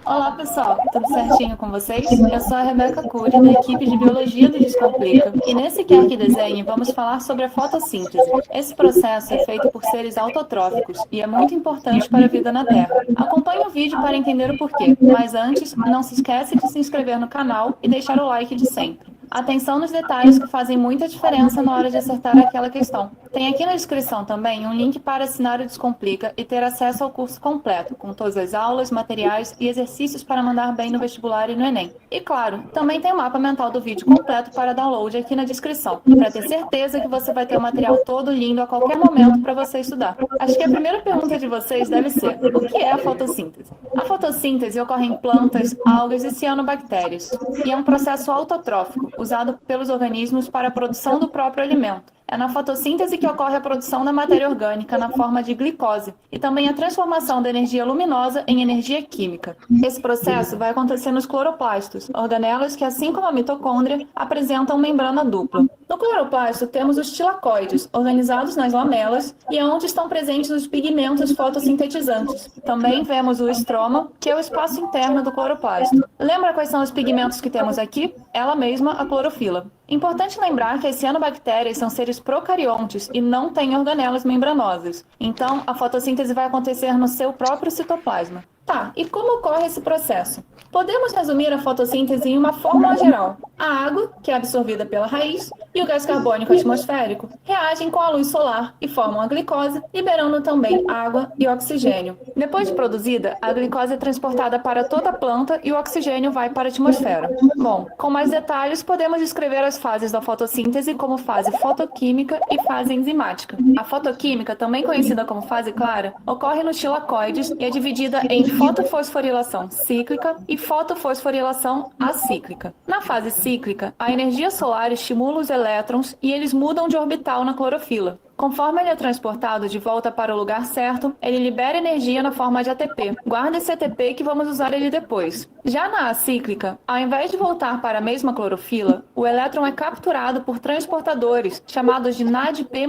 D: Olá pessoal, tudo certinho com vocês? Eu sou a Rebeca Cury, da equipe de Biologia do Descomplica, e nesse Quer Que Desenhe vamos falar sobre a fotossíntese. Esse processo é feito por seres autotróficos e é muito importante para a vida na Terra. Acompanhe o vídeo para entender o porquê, mas antes, não se esquece de se inscrever no canal e deixar o like de sempre. Atenção nos detalhes que fazem muita diferença na hora de acertar aquela questão. Tem aqui na descrição também um link para assinar o Descomplica e ter acesso ao curso completo, com todas as aulas, materiais e exercícios para mandar bem no vestibular e no Enem. E claro, também tem o mapa mental do vídeo completo para download aqui na descrição, para ter certeza que você vai ter o material todo lindo a qualquer momento para você estudar. Acho que a primeira pergunta de vocês deve ser: o que é a fotossíntese? A fotossíntese ocorre em plantas, algas e cianobactérias, e é um processo autotrófico, usado pelos organismos para a produção do próprio alimento. É na fotossíntese que ocorre a produção da matéria orgânica na forma de glicose e também a transformação da energia luminosa em energia química. Esse processo vai acontecer nos cloroplastos, organelas que, assim como a mitocôndria, apresentam membrana dupla. No cloroplasto temos os tilacoides, organizados nas lamelas, e é onde estão presentes os pigmentos fotossintetizantes. Também vemos o estroma, que é o espaço interno do cloroplasto. Lembra quais são os pigmentos que temos aqui? Ela mesma, a clorofila. Importante lembrar que as cianobactérias são seres procariontes e não têm organelas membranosas. Então, a fotossíntese vai acontecer no seu próprio citoplasma. Tá, e como ocorre esse processo? Podemos resumir a fotossíntese em uma fórmula geral. A água, que é absorvida pela raiz, e o gás carbônico atmosférico reagem com a luz solar e formam a glicose, liberando também água e oxigênio. Depois de produzida, a glicose é transportada para toda a planta e o oxigênio vai para a atmosfera. Bom, com mais detalhes, podemos descrever as fases da fotossíntese como fase fotoquímica e fase enzimática. A fotoquímica, também conhecida como fase clara, ocorre nos tilacoides e é dividida em fotofosforilação cíclica e fotofosforilação acíclica. Na fase cíclica, a energia solar estimula os elétrons e eles mudam de orbital na clorofila. Conforme ele é transportado de volta para o lugar certo, ele libera energia na forma de ATP. Guarda esse ATP que vamos usar ele depois. Já na acíclica, ao invés de voltar para a mesma clorofila, o elétron é capturado por transportadores, chamados de NADP+,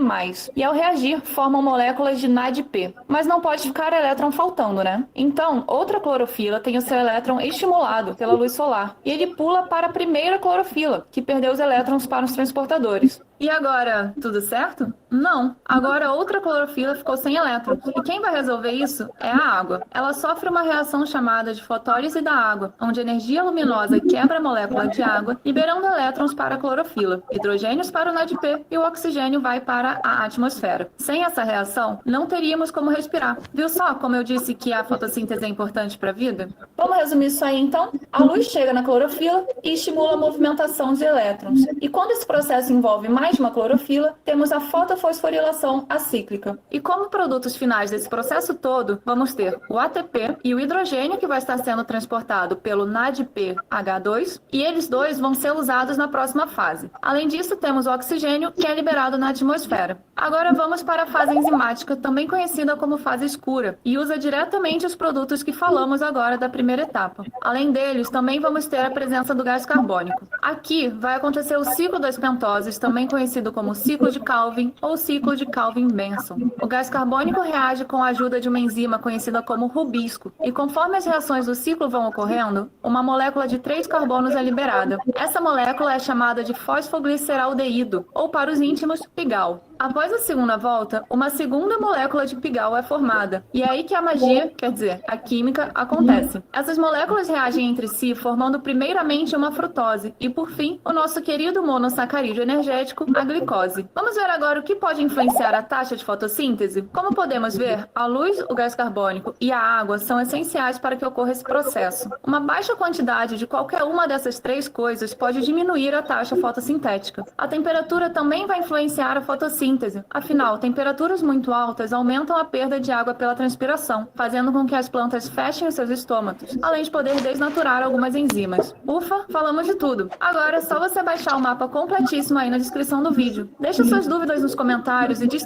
D: e ao reagir, formam moléculas de NADP. Mas não pode ficar elétron faltando, né? Então, outra clorofila tem o seu elétron estimulado pela luz solar, e ele pula para a primeira clorofila, que perdeu os elétrons para os transportadores. E agora, tudo certo? Não. Agora outra clorofila ficou sem elétrons. E quem vai resolver isso é a água. Ela sofre uma reação chamada de fotólise da água, onde a energia luminosa quebra a molécula de água, liberando elétrons para a clorofila, hidrogênios para o NADP e o oxigênio vai para a atmosfera. Sem essa reação, não teríamos como respirar. Viu só como eu disse que a fotossíntese é importante para a vida? Vamos resumir isso aí então? A luz chega na clorofila e estimula a movimentação de elétrons. E quando esse processo envolve mais de uma clorofila, temos a fotofosforilação acíclica. E como produtos finais desse processo todo, vamos ter o ATP e o hidrogênio que vai estar sendo transportado pelo NADPH2, e eles dois vão ser usados na próxima fase. Além disso, temos o oxigênio, que é liberado na atmosfera. Agora vamos para a fase enzimática, também conhecida como fase escura, e usa diretamente os produtos que falamos agora da primeira etapa. Além deles, também vamos ter a presença do gás carbônico. Aqui vai acontecer o ciclo das pentoses, também conhecido como ciclo de Calvin ou ciclo de Calvin-Benson. O gás carbônico reage com a ajuda de uma enzima conhecida como rubisco, e conforme as reações do ciclo vão ocorrendo, uma molécula de 3 carbonos é liberada. Essa molécula é chamada de fosfogliceraldeído, ou para os íntimos, pigal. Após a segunda volta, uma segunda molécula de pigal é formada, e é aí que a magia, quer dizer, a química, acontece. Essas moléculas reagem entre si, formando primeiramente uma frutose, e por fim, o nosso querido monossacarídeo energético, a glicose. Vamos ver agora o que pode influenciar a taxa de fotossíntese? Como podemos ver, a luz, o gás carbônico e a água são essenciais para que ocorra esse processo. Uma baixa quantidade de qualquer uma dessas três coisas pode diminuir a taxa fotossintética. A temperatura também vai influenciar a fotossíntese. Afinal, temperaturas muito altas aumentam a perda de água pela transpiração, fazendo com que as plantas fechem os seus estômatos, além de poder desnaturar algumas enzimas. Ufa, falamos de tudo. Agora é só você baixar o mapa completíssimo aí na descrição do vídeo. Deixe suas dúvidas nos comentários e diz...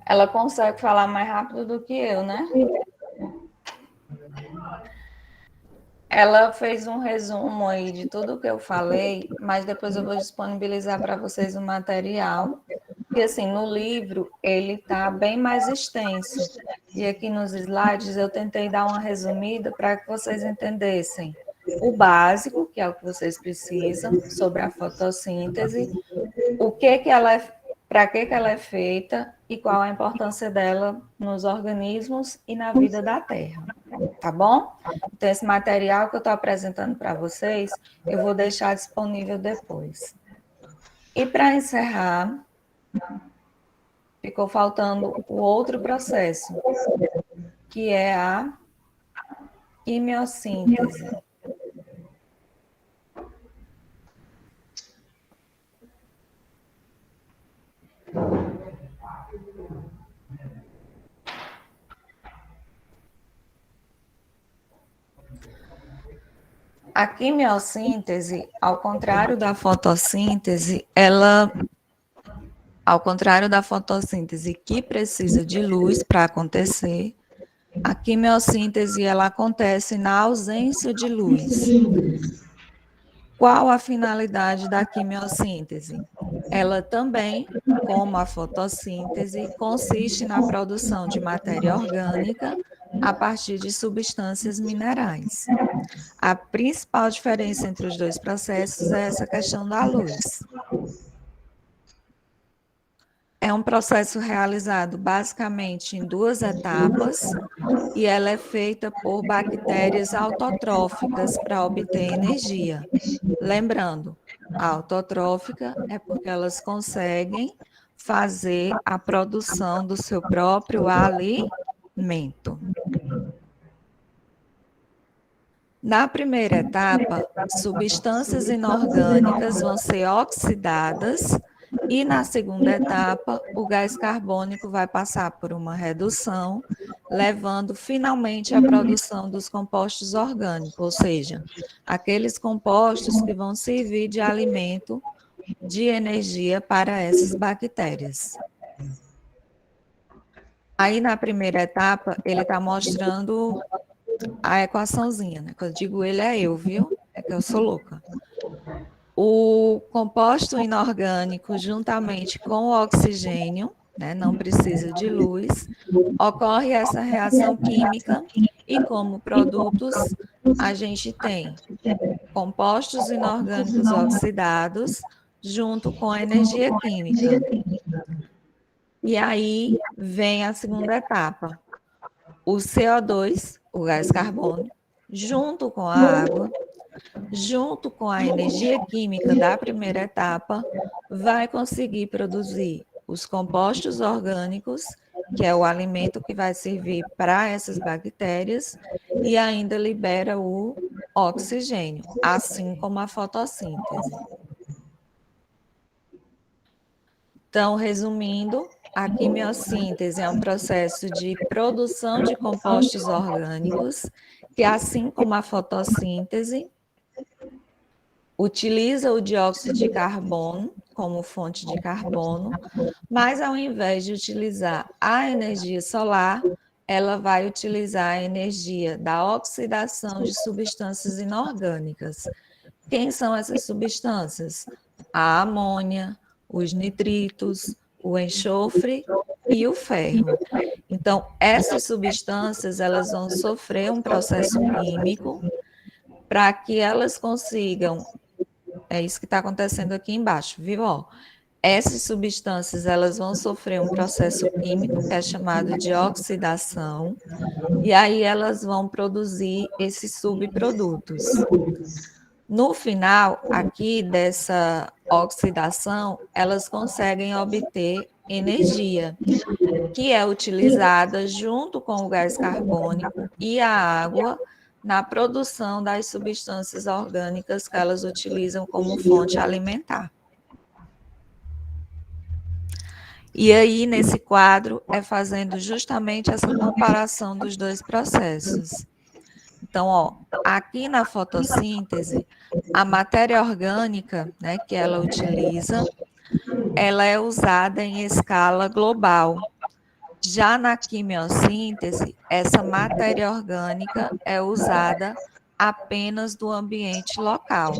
A: Ela consegue falar mais rápido do que eu, né? Ela fez um resumo aí de tudo que eu falei, mas depois eu vou disponibilizar para vocês o material. E assim, no livro, ele está bem mais extenso. E aqui nos slides eu tentei dar uma resumida para que vocês entendessem o básico, que é o que vocês precisam, sobre a fotossíntese, o que ela é, para que ela é feita e qual a importância dela nos organismos e na vida da Terra. Tá bom? Então, esse material que eu estou apresentando para vocês, eu vou deixar disponível depois. E para encerrar, ficou faltando o outro processo, que é a quimiossíntese. A quimiossíntese, ao contrário da fotossíntese, ao contrário da fotossíntese que precisa de luz para acontecer, a quimiossíntese ela acontece na ausência de luz. Qual a finalidade da quimiossíntese? Ela também, como a fotossíntese, consiste na produção de matéria orgânica a partir de substâncias minerais. A principal diferença entre os dois processos é essa questão da luz. É um processo realizado basicamente em 2 etapas e ela é feita por bactérias autotróficas para obter energia. Lembrando, a autotrófica é porque elas conseguem fazer a produção do seu próprio alimento. Na primeira etapa, substâncias inorgânicas vão ser oxidadas e na segunda etapa, o gás carbônico vai passar por uma redução, levando finalmente à produção dos compostos orgânicos, ou seja, aqueles compostos que vão servir de alimento, de energia para essas bactérias. Aí na primeira etapa, ele está mostrando a equaçãozinha, né? Quando eu digo ele é eu, viu? É que eu sou louca. O composto inorgânico, juntamente com o oxigênio, né, não precisa de luz, ocorre essa reação química e como produtos a gente tem compostos inorgânicos oxidados junto com a energia química. E aí vem a segunda etapa. O CO2, o gás carbônico, junto com a água, junto com a energia química da primeira etapa, vai conseguir produzir os compostos orgânicos, que é o alimento que vai servir para essas bactérias, e ainda libera o oxigênio, assim como a fotossíntese. Então, resumindo, a quimiossíntese é um processo de produção de compostos orgânicos, que, assim como a fotossíntese, utiliza o dióxido de carbono como fonte de carbono, mas ao invés de utilizar a energia solar, ela vai utilizar a energia da oxidação de substâncias inorgânicas. Quem são essas substâncias? A amônia, os nitritos, o enxofre e o ferro. Então, essas substâncias elas vão sofrer um processo químico para que elas consigam. É isso que está acontecendo aqui embaixo, viu? Ó, essas substâncias elas vão sofrer um processo químico que é chamado de oxidação, e aí elas vão produzir esses subprodutos. No final, aqui dessa oxidação, elas conseguem obter energia, que é utilizada junto com o gás carbônico e a água na produção das substâncias orgânicas que elas utilizam como fonte alimentar. E aí, nesse quadro, é fazendo justamente essa comparação dos dois processos. Então, ó, aqui na fotossíntese, a matéria orgânica, né, que ela utiliza, ela é usada em escala global. Já na quimiossíntese, essa matéria orgânica é usada apenas do ambiente local.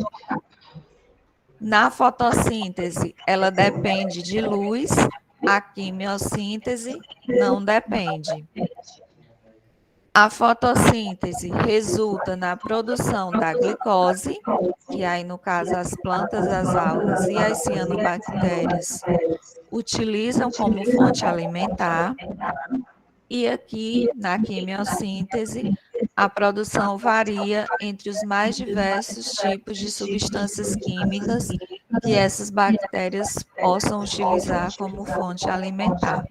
A: Na fotossíntese, ela depende de luz, a quimiossíntese não depende. A fotossíntese resulta na produção da glicose, que aí no caso as plantas, as algas e as cianobactérias utilizam como fonte alimentar. E aqui, na quimiossíntese, a produção varia entre os mais diversos tipos de substâncias químicas que essas bactérias possam utilizar como fonte alimentar.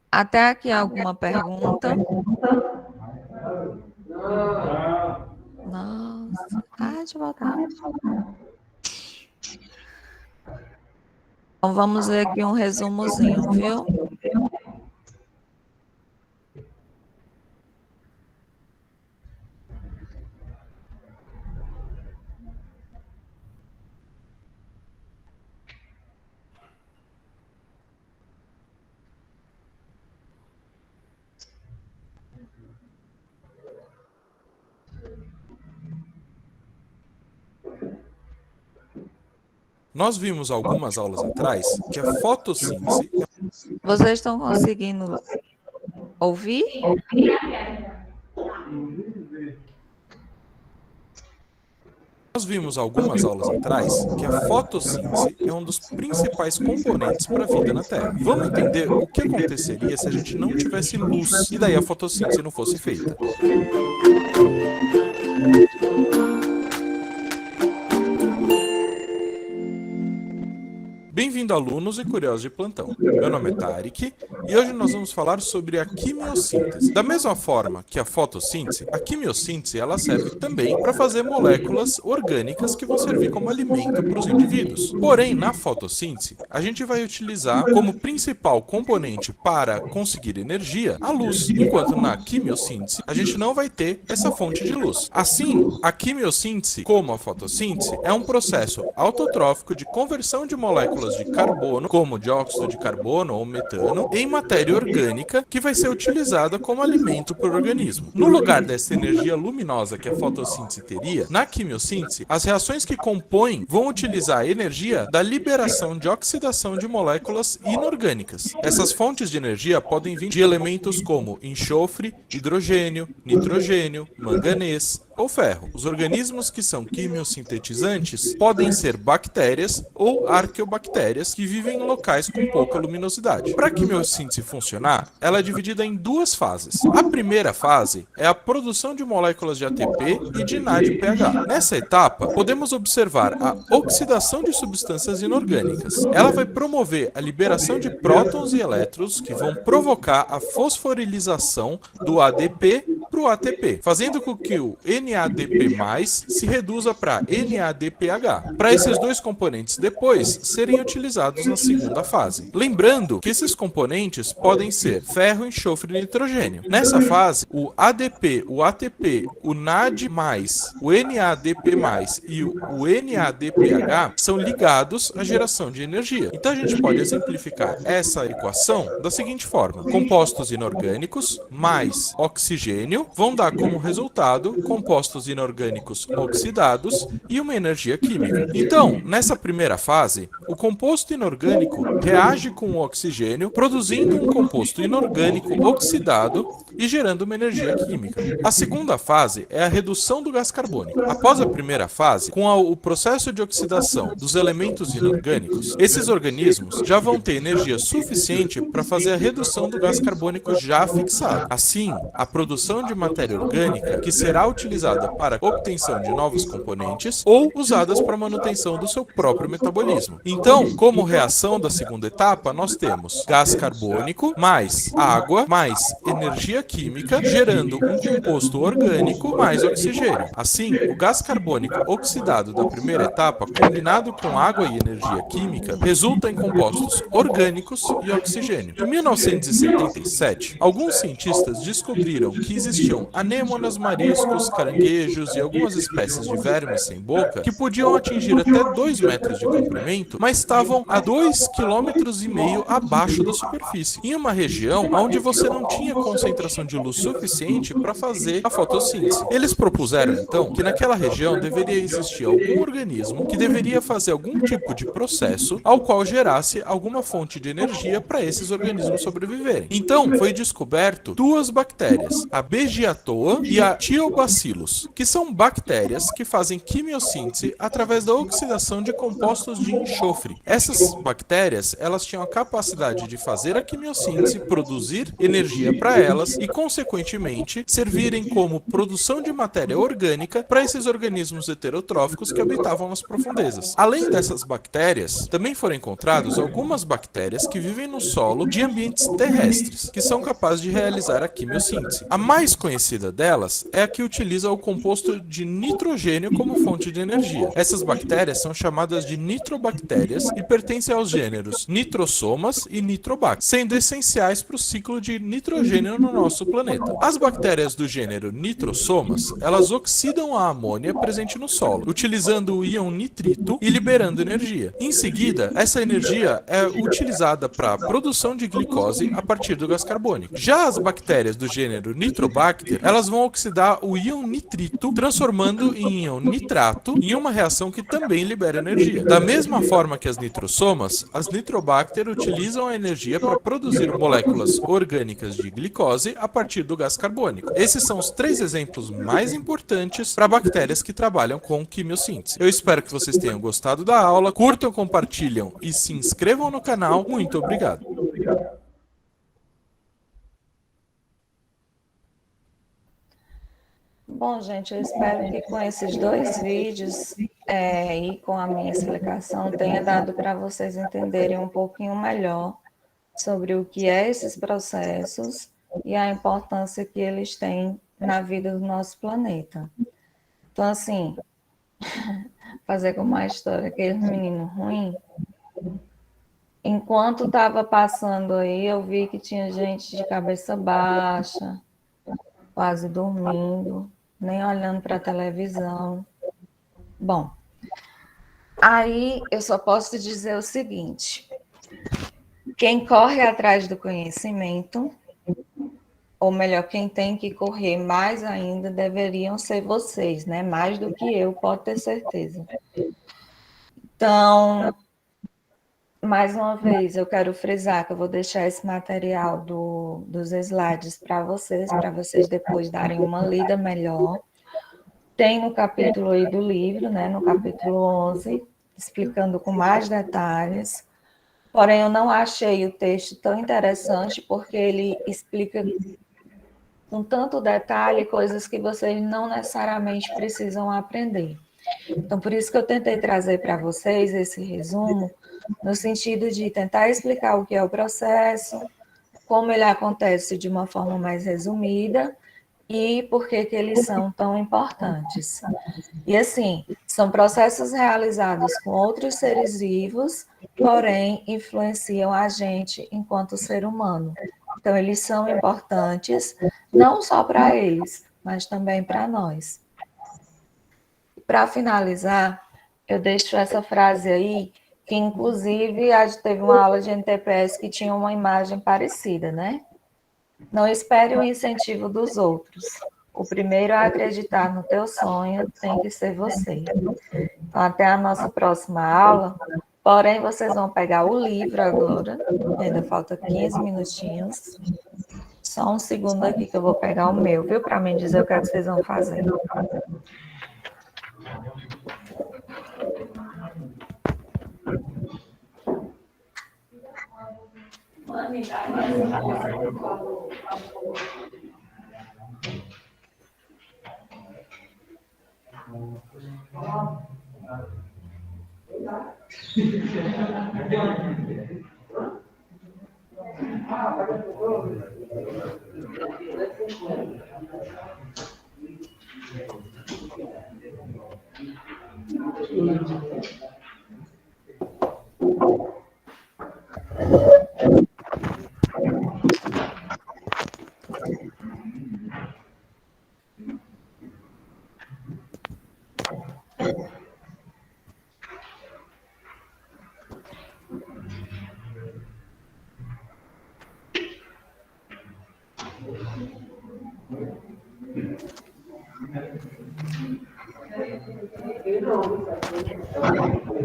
A: Até aqui alguma pergunta? Nossa, deixa eu voltar. Então, vamos ver aqui um resumozinho, viu?
E: Nós vimos algumas aulas atrás que a fotossíntese...
A: Vocês estão conseguindo ouvir?
E: Nós vimos algumas aulas atrás que a fotossíntese é um dos principais componentes para a vida na Terra. Vamos entender o que aconteceria se a gente não tivesse luz e daí a fotossíntese não fosse feita. Bem-vindo, alunos e curiosos de plantão. Meu nome é Tarek e hoje nós vamos falar sobre a quimiossíntese. Da mesma forma que a fotossíntese, a quimiossíntese ela serve também para fazer moléculas orgânicas que vão servir como alimento para os indivíduos. Porém, na fotossíntese, a gente vai utilizar como principal componente para conseguir energia a luz, enquanto na quimiossíntese a gente não vai ter essa fonte de luz. Assim, a quimiossíntese, como a fotossíntese, é um processo autotrófico de conversão de moléculas de carbono, como dióxido de carbono ou metano, em matéria orgânica que vai ser utilizada como alimento para o organismo. No lugar dessa energia luminosa que a fotossíntese teria, na quimiossíntese, as reações que compõem vão utilizar a energia da liberação de oxidação de moléculas inorgânicas. Essas fontes de energia podem vir de elementos como enxofre, hidrogênio, nitrogênio, manganês ou ferro. Os organismos que são quimiosintetizantes podem ser bactérias ou arqueobactérias que vivem em locais com pouca luminosidade. Para a quimiossíntese funcionar, ela é dividida em duas fases. A primeira fase é a produção de moléculas de ATP e de NADPH. Nessa etapa, podemos observar a oxidação de substâncias inorgânicas. Ela vai promover a liberação de prótons e elétrons que vão provocar a fosforilização do ADP para o ATP, fazendo com que o NADP+, se reduza para NADPH, para esses dois componentes depois serem utilizados na segunda fase. Lembrando que esses componentes podem ser ferro, enxofre e nitrogênio. Nessa fase, o ADP, o ATP, o NAD+, o NADP+, e o NADPH são ligados à geração de energia. Então a gente pode exemplificar essa equação da seguinte forma: compostos inorgânicos mais oxigênio vão dar como resultado compostos inorgânicos oxidados e uma energia química. Então, nessa primeira fase, o composto inorgânico reage com o oxigênio, produzindo um composto inorgânico oxidado e gerando uma energia química. A segunda fase é a redução do gás carbônico. Após a primeira fase, com o processo de oxidação dos elementos inorgânicos, esses organismos já vão ter energia suficiente para fazer a redução do gás carbônico já fixado. Assim, a produção de matéria orgânica que será utilizada para obtenção de novos componentes ou usadas para manutenção do seu próprio metabolismo. Então, como reação da segunda etapa, nós temos gás carbônico mais água mais energia química gerando um composto orgânico mais oxigênio. Assim, o gás carbônico oxidado da primeira etapa, combinado com água e energia química, resulta em compostos orgânicos e oxigênio. Em 1977, alguns cientistas descobriram que existiam anêmonas, mariscos, caranguejos e algumas espécies de vermes sem boca que podiam atingir até 2 metros de comprimento, mas estavam a 2,5 km abaixo da superfície, em uma região onde você não tinha concentração de luz suficiente para fazer a fotossíntese. Eles propuseram, então, que naquela região deveria existir algum organismo que deveria fazer algum tipo de processo ao qual gerasse alguma fonte de energia para esses organismos sobreviverem. Então, foi descoberto duas bactérias, a Beggiatoa e a Thiobacillus, que são bactérias que fazem quimiossíntese através da oxidação de compostos de enxofre. Essas bactérias, elas tinham a capacidade de fazer a quimiossíntese, produzir energia para elas e, consequentemente, servirem como produção de matéria orgânica para esses organismos heterotróficos que habitavam nas profundezas. Além dessas bactérias, também foram encontradas algumas bactérias que vivem no solo de ambientes terrestres, que são capazes de realizar a quimiossíntese. A mais conhecida delas é a que utiliza o composto de nitrogênio como fonte de energia. Essas bactérias são chamadas de nitrobactérias e pertencem aos gêneros Nitrosomas e Nitrobacter, sendo essenciais para o ciclo de nitrogênio no nosso planeta. As bactérias do gênero Nitrosomas, elas oxidam a amônia presente no solo, utilizando o íon nitrito e liberando energia. Em seguida, essa energia é utilizada para a produção de glicose a partir do gás carbônico. Já as bactérias do gênero Nitrobacter nitrobacter, elas vão oxidar o íon nitrito, transformando em íon nitrato em uma reação que também libera energia. Da mesma forma que as nitrosomas, as nitrobacter utilizam a energia para produzir moléculas orgânicas de glicose a partir do gás carbônico. Esses são os 3 exemplos mais importantes para bactérias que trabalham com quimiossíntese. Eu espero que vocês tenham gostado da aula, curtam, compartilham e se inscrevam no canal. Muito obrigado.
A: Bom, gente, eu espero que com esses 2 vídeos e com a minha explicação tenha dado para vocês entenderem um pouquinho melhor sobre o que é esses processos e a importância que eles têm na vida do nosso planeta. Então, assim, fazer como a história, aquele menino ruim, enquanto estava passando aí, eu vi que tinha gente de cabeça baixa, quase dormindo, nem olhando para a televisão. Bom, aí eu só posso dizer o seguinte: quem corre atrás do conhecimento, ou melhor, quem tem que correr mais ainda, deveriam ser vocês, né? Mais do que eu, pode ter certeza. Então, mais uma vez, eu quero frisar que eu vou deixar esse material dos slides para vocês depois darem uma lida melhor. Tem no capítulo aí do livro, né? No capítulo 11, explicando com mais detalhes. Porém, eu não achei o texto tão interessante, porque ele explica com tanto detalhe coisas que vocês não necessariamente precisam aprender. Então, por isso que eu tentei trazer para vocês esse resumo, no sentido de tentar explicar o que é o processo, como ele acontece de uma forma mais resumida e por que eles são tão importantes. E assim, são processos realizados com outros seres vivos, porém influenciam a gente enquanto ser humano. Então, eles são importantes não só para eles, mas também para nós. Para finalizar, eu deixo essa frase aí, que inclusive a gente teve uma aula de NTPS que tinha uma imagem parecida, né? Não espere o incentivo dos outros. O primeiro a acreditar no teu sonho tem que ser você. Então, até a nossa próxima aula. Porém, vocês vão pegar o livro agora. Ainda falta 15 minutinhos. Só um segundo aqui que eu vou pegar o meu, viu? Para mim dizer o que é que vocês vão fazer.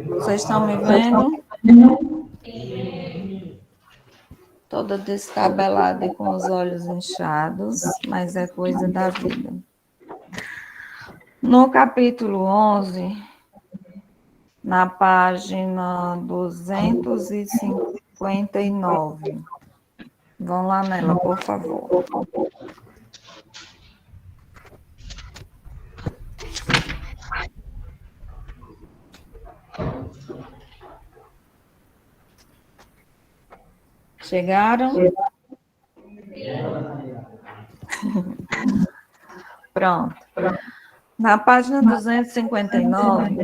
A: Vocês estão me vendo? Toda descabelada e com os olhos inchados, mas é coisa da vida. No capítulo 11, na página 259, vão lá nela, por favor. Chegaram? Pronto. Na página 259,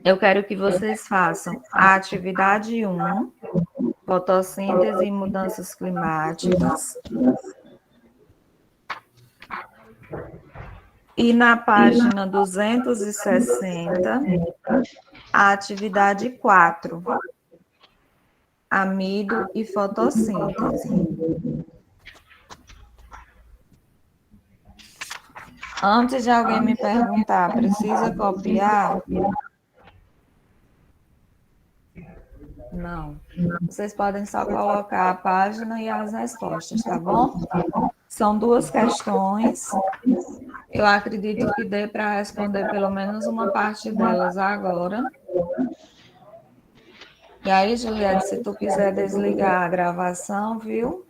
A: eu quero que vocês façam a atividade 1, fotossíntese e mudanças climáticas. E na página 260, a atividade 4, amido e fotossíntese. Antes de alguém me perguntar, precisa copiar? Não. Vocês podem só colocar a página e as respostas, tá bom? São 2 questões. Eu acredito que dê para responder pelo menos uma parte delas agora. E aí, Juliette, se tu quiser desligar a gravação, viu?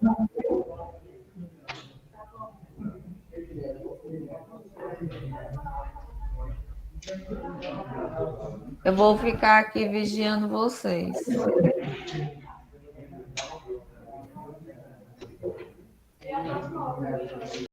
A: Eu vou ficar aqui vigiando vocês.